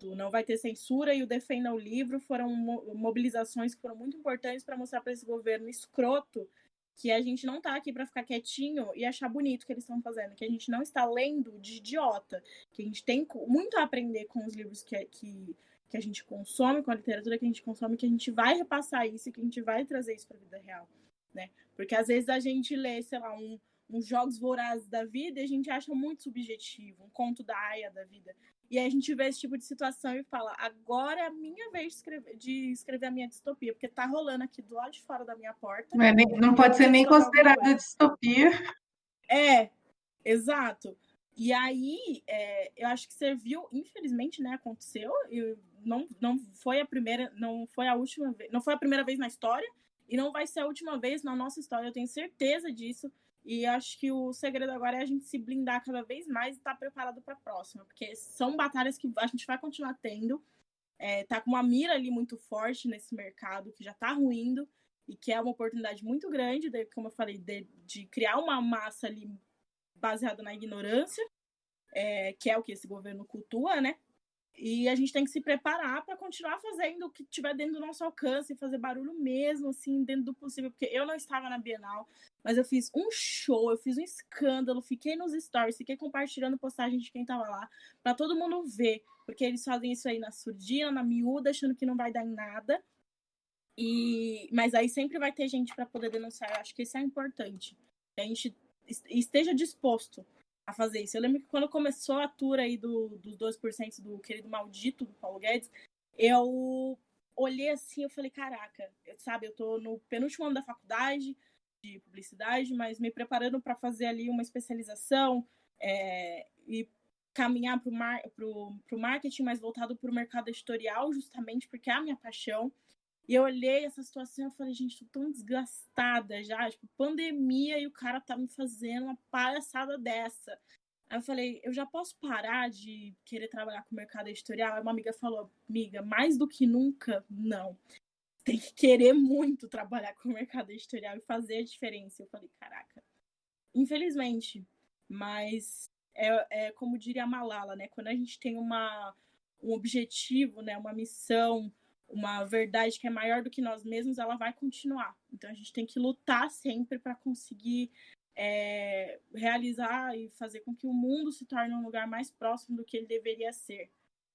Não Vai Ter Censura e o Defenda o Livro foram mobilizações que foram muito importantes para mostrar para esse governo escroto que a gente não tá aqui para ficar quietinho e achar bonito o que eles estão fazendo, que a gente não está lendo de idiota, que a gente tem muito a aprender com os livros que a gente consome, com a literatura que a gente consome, que a gente vai repassar isso e que a gente vai trazer isso para a vida real, né? Porque às vezes a gente lê, sei lá, uns Jogos Vorazes da vida e a gente acha muito subjetivo, um conto da Aya da vida. E aí a gente vê esse tipo de situação e fala, agora é a minha vez de escrever a minha distopia, porque tá rolando aqui do lado de fora da minha porta. Não pode ser nem considerada distopia. Exato. E aí, eu acho que serviu, infelizmente, né, aconteceu, e não foi a primeira, não foi a última vez, não foi a primeira vez na história, e não vai ser a última vez na nossa história, eu tenho certeza disso. E acho que o segredo agora é a gente se blindar cada vez mais e estar preparado para a próxima, porque são batalhas que a gente vai continuar tendo. Tá com uma mira ali muito forte nesse mercado que já está ruindo e que é uma oportunidade muito grande, como eu falei, de criar uma massa ali baseada na ignorância, que é o que esse governo cultua, né? E a gente tem que se preparar para continuar fazendo o que tiver dentro do nosso alcance, fazer barulho mesmo, assim, dentro do possível. Porque eu não estava na Bienal, mas eu fiz um show, eu fiz um escândalo, fiquei nos stories, fiquei compartilhando postagem de quem estava lá, para todo mundo ver. Porque eles fazem isso aí na surdina, na miúda, achando que não vai dar em nada. Mas aí sempre vai ter gente para poder denunciar. Eu acho que isso é importante. Que a gente esteja disposto a fazer isso. Eu lembro que quando começou a tour aí dos 2% do querido maldito do Paulo Guedes, eu olhei assim, eu falei, caraca, sabe, eu tô no penúltimo ano da faculdade de publicidade, mas me preparando para fazer ali uma especialização e caminhar para o marketing, mais voltado para o mercado editorial, justamente porque é a minha paixão. E eu olhei essa situação e falei, gente, tô tão desgastada já, tipo, pandemia e o cara tá me fazendo uma palhaçada dessa. Aí eu falei, eu já posso parar de querer trabalhar com o mercado editorial? Aí uma amiga falou, amiga, mais do que nunca, não. Tem que querer muito trabalhar com o mercado editorial e fazer a diferença. Eu falei, caraca, infelizmente, mas como diria a Malala, né? Quando a gente tem um objetivo, né? Uma missão, uma verdade que é maior do que nós mesmos, ela vai continuar. Então a gente tem que lutar sempre para conseguir realizar e fazer com que o mundo se torne um lugar mais próximo do que ele deveria ser,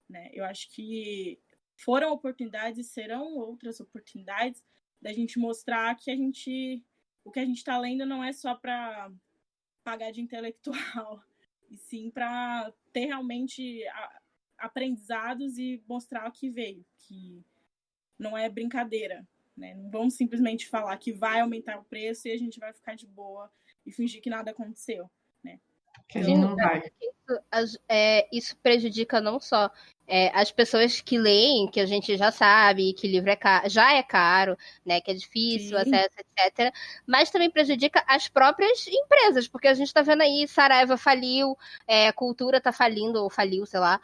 né? Eu acho que foram oportunidades e serão outras oportunidades da gente mostrar que o que a gente está lendo não é só para pagar de intelectual, e sim para ter realmente aprendizados e mostrar o que veio, que não é brincadeira, né? Não vamos simplesmente falar que vai aumentar o preço e a gente vai ficar de boa e fingir que nada aconteceu, né? Que a gente não vai. Isso prejudica não só as pessoas que leem, que a gente já sabe que livro já é caro, né, que é difícil, acesso, etc. Mas também prejudica as próprias empresas, porque a gente está vendo aí, Saraiva faliu, Cultura está falindo, ou faliu, sei lá.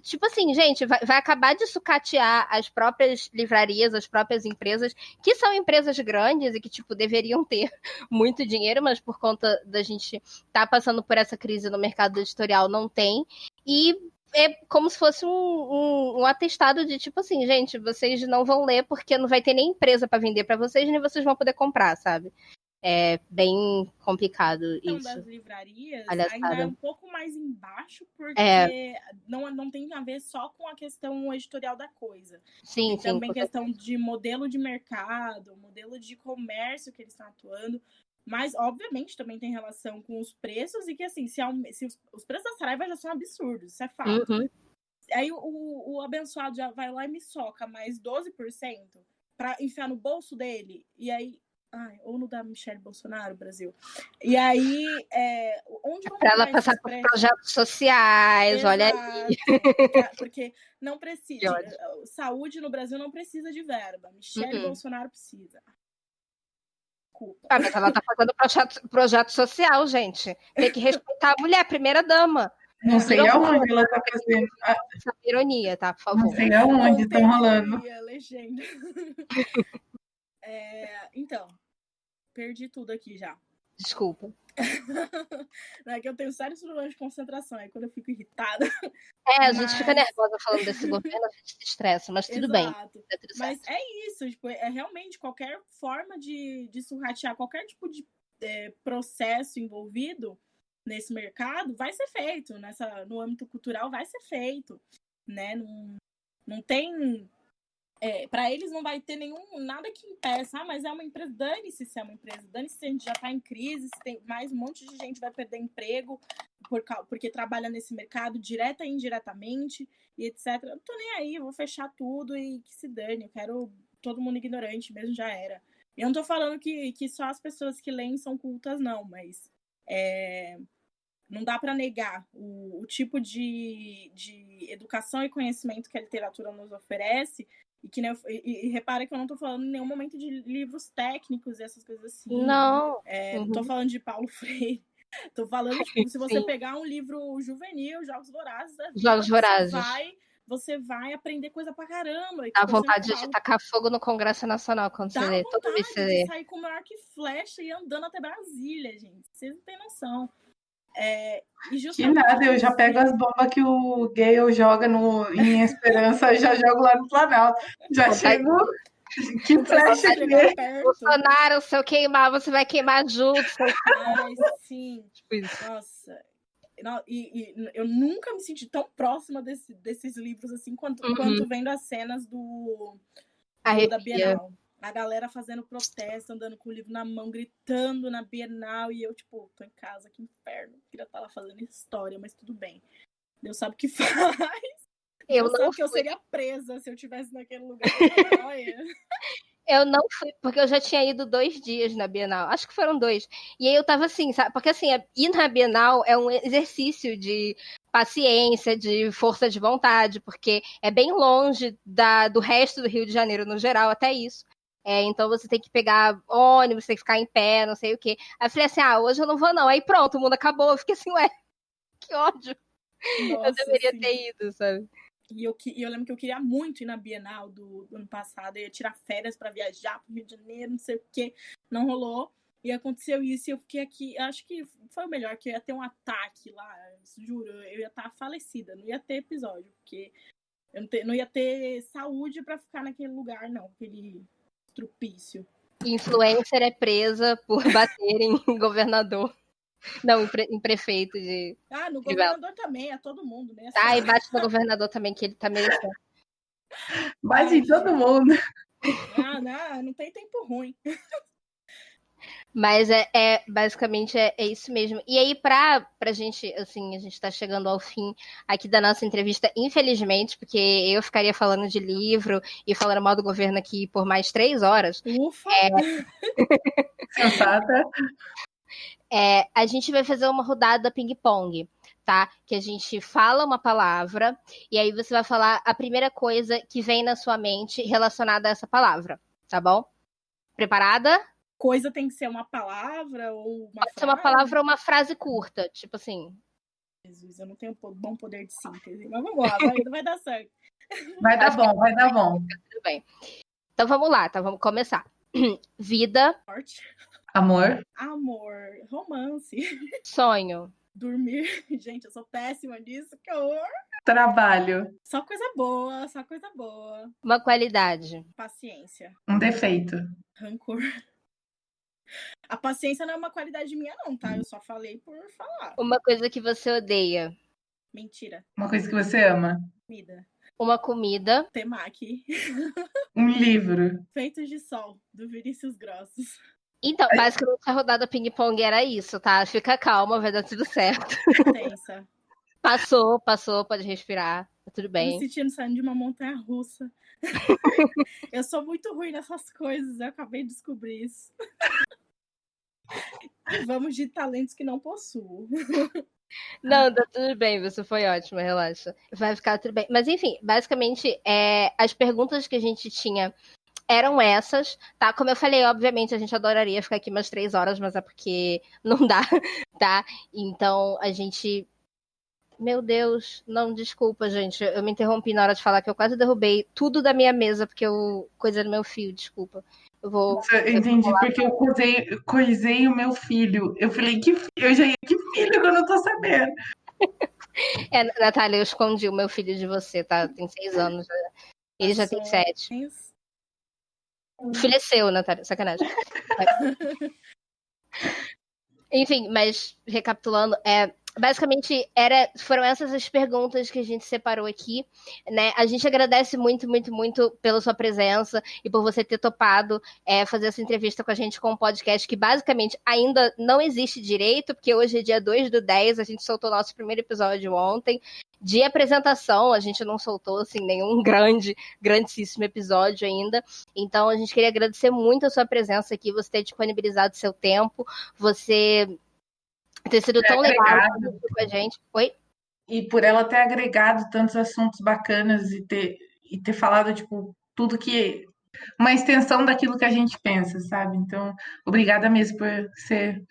Tipo assim, gente, vai acabar de sucatear as próprias livrarias, as próprias empresas, que são empresas grandes e que, tipo, deveriam ter muito dinheiro, mas por conta da gente tá passando por essa crise no mercado editorial, não tem. E é como se fosse um atestado de, tipo assim, gente, vocês não vão ler porque não vai ter nem empresa para vender para vocês, nem vocês vão poder comprar, sabe? É bem complicado isso. Das livrarias Palhaçada. Ainda é um pouco mais embaixo, porque não tem a ver só com a questão editorial da coisa. Sim, tem também questão de modelo de mercado, modelo de comércio que eles estão atuando. Mas, obviamente, também tem relação com os preços e que, assim, se os preços da Saraiva já são absurdos, isso é fato. Uhum. Aí o abençoado já vai lá e me soca mais 12% pra enfiar no bolso dele. E aí... Ai, ou no da Michelle Bolsonaro, Brasil. E aí, onde vão Para ela parar passar esses por preços? projetos sociais, olha aí. Porque não Que precisa. ódio. Saúde no Brasil não precisa de verba. Michelle Bolsonaro precisa. Desculpa. Ah, mas ela tá fazendo projeto social, gente. Tem que respeitar a mulher, primeira-dama. Não sei aonde ela tá fazendo. Essa ironia, tá? Por Não favor. sei aonde estão rolando. Contexto, legenda. Então, perdi tudo aqui já. Desculpa. Não é que eu tenho sérios problemas de concentração, aí quando eu fico irritada. A gente fica nervosa falando desse governo, a gente se estressa, mas tudo bem. Tá tudo mas é isso, tipo, é realmente qualquer forma de surratear, qualquer tipo de processo envolvido nesse mercado vai ser feito, no âmbito cultural vai ser feito, né? Não tem... para eles não vai ter nada que impeça, mas é uma empresa, dane-se se é uma empresa, dane-se se a gente já está em crise, se tem mais um monte de gente vai perder emprego porque trabalha nesse mercado, direta e indiretamente, e etc. Eu não tô nem aí, vou fechar tudo e que se dane, eu quero todo mundo ignorante, mesmo já era. Eu não tô falando que só as pessoas que leem são cultas, não, mas não dá para negar o tipo de educação e conhecimento que a literatura nos oferece. E repara que eu não tô falando em nenhum momento de livros técnicos e essas coisas assim. Não. Não tô falando de Paulo Freire. Tô falando, tipo, se você pegar um livro juvenil, Jogos Vorazes da vida, Jogos Vorazes. Você vai aprender coisa pra caramba. Dá vontade de tacar fogo no Congresso Nacional quando você lê. Todo dia você lê. Sair com o meu arco e flecha e andando até Brasília, gente. Vocês não têm noção. Que nada, eu já pego as bombas que o Gale joga em Esperança, já jogo lá no Planalto. Já chego. Que flecha que é? Bolsonaro, se eu queimar, você vai queimar junto. Ai, sim. Tipo isso. Nossa. E eu nunca me senti tão próxima desses livros assim quanto vendo as cenas da Bienal. A galera fazendo protesto, andando com o livro na mão, gritando na Bienal. E eu, tipo, tô em casa, que inferno. Queria estar lá fazendo história, mas tudo bem. Deus sabe o que faz. Deus sabe que eu seria presa se eu estivesse naquele lugar. Eu não fui, porque eu já tinha ido 2 dias na Bienal. Acho que foram 2. E aí eu tava assim, sabe? Porque assim, ir na Bienal é um exercício de paciência, de força de vontade, porque é bem longe do resto do Rio de Janeiro no geral, até isso. Então você tem que pegar ônibus, tem que ficar em pé, não sei o quê. Aí eu falei assim, hoje eu não vou não. Aí pronto, o mundo acabou. Eu fiquei assim, ué, que ódio. Nossa, eu deveria ter ido, sabe? E eu lembro que eu queria muito ir na Bienal do ano passado. Eu ia tirar férias para viajar pro Rio de Janeiro, não sei o quê. Não rolou. E aconteceu isso e eu fiquei aqui. Acho que foi o melhor, que eu ia ter um ataque lá. Juro, eu ia estar falecida. Não ia ter episódio, porque eu não ia ter saúde para ficar naquele lugar, não. Aquele estrupício. Influencer é presa por bater em governador. Não, em prefeito de... no governador também, é todo mundo, né? E bate no governador também, que ele tá merecendo. Bate em todo mundo. Não tem tempo ruim. Mas basicamente é isso mesmo. E aí, pra gente, assim, a gente tá chegando ao fim aqui da nossa entrevista, infelizmente, porque eu ficaria falando de livro e falando mal do governo aqui por mais 3 horas. Ufa! Sensata. A gente vai fazer uma rodada ping-pong, tá? Que a gente fala uma palavra e aí você vai falar a primeira coisa que vem na sua mente relacionada a essa palavra, tá bom? Preparada? Coisa tem que ser uma palavra ou uma frase? Pode ser uma palavra ou uma frase curta, tipo assim. Jesus, eu não tenho bom poder de síntese, mas vamos lá, vai dar certo. Vai dar bom. Tudo bem. Então vamos lá, tá? Vamos começar. Vida. Morte. Amor. Romance. Sonho. Dormir. Gente, eu sou péssima nisso, que horror. Trabalho. Só coisa boa. Uma qualidade. Paciência. Um defeito. Rancor. A paciência não é uma qualidade minha, não, tá? Eu só falei por falar. Uma coisa que você odeia. Mentira. Uma coisa que você ama. Comida. Uma comida. Temaki. Um livro. Feitos de Sol, do Vinícius Grossos. Então, basicamente a rodada ping-pong era isso, tá? Fica calma, vai dar tudo certo. Tensa. Passou, pode respirar, tá tudo Tô me bem. sentindo saindo de uma montanha russa. Eu sou muito ruim nessas coisas, eu acabei de descobrir isso. Vamos de talentos que não possuo. Não, tá tudo bem, você foi ótima, relaxa. Vai ficar tudo bem. Mas enfim, basicamente, as perguntas que a gente tinha eram essas, tá? Como eu falei, obviamente, a gente adoraria ficar aqui umas 3 horas, mas é porque não dá, tá? Então, a gente... Meu Deus, não, desculpa, gente. Eu me interrompi na hora de falar que eu quase derrubei tudo da minha mesa, porque eu coisei no meu fio, desculpa. Eu vou... Eu entendi, porque eu coisei o meu filho. Eu falei, eu já ia, que filho que eu não tô sabendo. Natália, eu escondi o meu filho de você, tá? Tem 6 anos. Ele já tem 7. O filho é seu, Natália, sacanagem. Enfim, mas recapitulando, basicamente foram essas as perguntas que a gente separou aqui, né? A gente agradece muito, muito, muito pela sua presença e por você ter topado fazer essa entrevista com a gente com um podcast que basicamente ainda não existe direito, porque hoje é dia 2/10, a gente soltou nosso primeiro episódio ontem. De apresentação, a gente não soltou assim, nenhum grandíssimo episódio ainda. Então, a gente queria agradecer muito a sua presença aqui, você ter disponibilizado seu tempo, você ter sido tão legal com a gente. Oi? E por ela ter agregado tantos assuntos bacanas e ter falado, tipo, tudo que... Uma extensão daquilo que a gente pensa, sabe? Então, obrigada mesmo por ser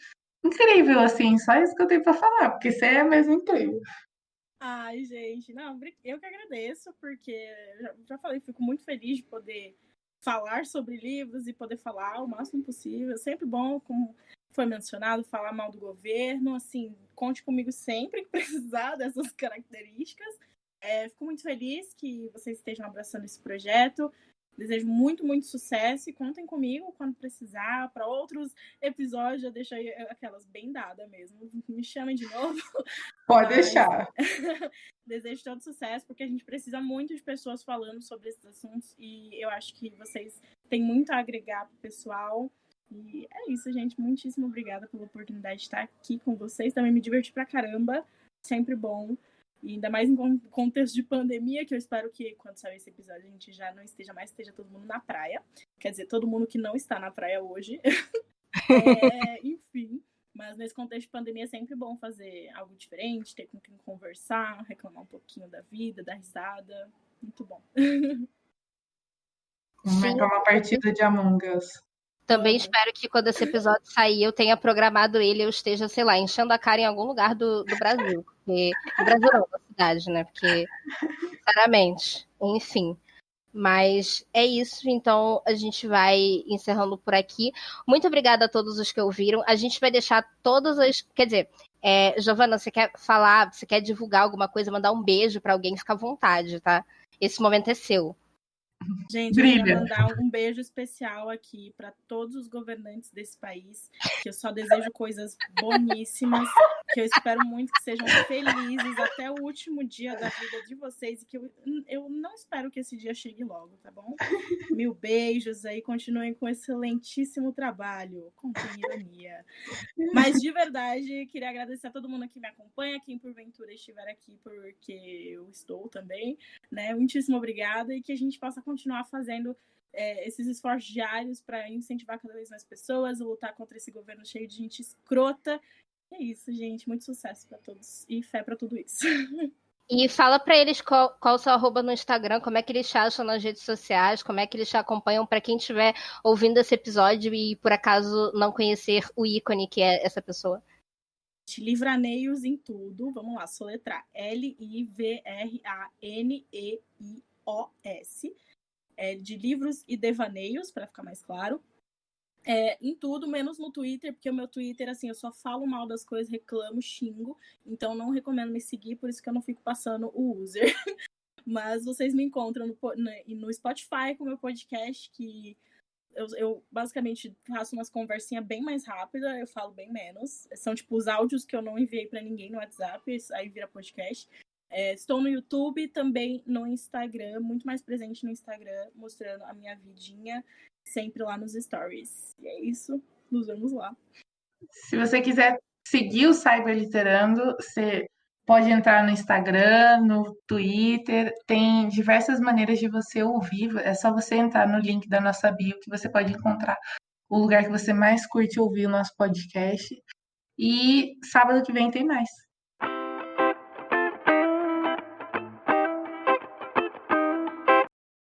incrível, assim. Só isso que eu tenho pra falar, porque você é mesmo incrível. Ai, gente, não, eu que agradeço, porque já falei, fico muito feliz de poder falar sobre livros e poder falar o máximo possível. É sempre bom, como foi mencionado, falar mal do governo. Assim, conte comigo sempre que precisar dessas características. Fico muito feliz que vocês estejam abraçando esse projeto. Desejo muito, muito sucesso e contem comigo quando precisar. Para outros episódios, já deixo aí aquelas bem dadas mesmo. Me chamem de novo. Pode deixar. Desejo todo sucesso, porque a gente precisa muito de pessoas falando sobre esses assuntos e eu acho que vocês têm muito a agregar pro pessoal. E é isso, gente. Muitíssimo obrigada pela oportunidade de estar aqui com vocês. Também me diverti pra caramba. Sempre bom. E ainda mais em contexto de pandemia, que eu espero que quando sair esse episódio a gente já não esteja mais, esteja todo mundo na praia. Quer dizer, todo mundo que não está na praia hoje. Enfim. Mas nesse contexto de pandemia é sempre bom fazer algo diferente, ter com quem conversar, reclamar um pouquinho da vida, dar risada. Muito bom. Marcar uma partida de Among Us. Também espero que quando esse episódio sair, eu tenha programado ele, eu esteja, sei lá, enchendo a cara em algum lugar do Brasil. Porque... Do Brasil não, da cidade, né? Porque, sinceramente, enfim. Mas é isso, então a gente vai encerrando por aqui. Muito obrigada a todos os que ouviram. A gente vai deixar todas as... Quer dizer, Giovana, você quer falar, você quer divulgar alguma coisa, mandar um beijo pra alguém, fica à vontade, tá? Esse momento é seu. Gente, eu queria mandar um beijo especial aqui para todos os governantes desse país, que eu só desejo coisas boníssimas, que eu espero muito que sejam felizes até o último dia da vida de vocês e que eu não espero que esse dia chegue logo, tá bom? 1000 beijos aí, continuem com excelentíssimo trabalho, com ironia. Mas de verdade, queria agradecer a todo mundo que me acompanha, quem porventura estiver aqui porque eu estou também, né? Muitíssimo obrigada e que a gente possa continuar fazendo esses esforços diários para incentivar cada vez mais pessoas, lutar contra esse governo cheio de gente escrota. É isso, gente. Muito sucesso para todos e fé para tudo isso. E fala para eles qual o seu arroba no Instagram, como é que eles te acham nas redes sociais, como é que eles te acompanham, para quem estiver ouvindo esse episódio e por acaso não conhecer o ícone que é essa pessoa. Livraneios em tudo. Vamos lá, soletrar. Livraneios. De livros e devaneios, para ficar mais claro. Em tudo, menos no Twitter, porque o meu Twitter, assim, eu só falo mal das coisas, reclamo, xingo, então não recomendo me seguir, por isso que eu não fico passando o user. Mas vocês me encontram no Spotify com o meu podcast, que eu basicamente faço umas conversinhas bem mais rápidas, eu falo bem menos. São tipo os áudios que eu não enviei para ninguém no WhatsApp, aí vira podcast. Estou no YouTube e também no Instagram, muito mais presente no Instagram, mostrando a minha vidinha, sempre lá nos stories. E é isso. Nos vemos lá. Se você quiser seguir o Cyberliterando, você pode entrar no Instagram, no Twitter, tem diversas maneiras de você ouvir. É só você entrar no link da nossa bio que você pode encontrar o lugar que você mais curte ouvir o nosso podcast. E sábado que vem tem mais.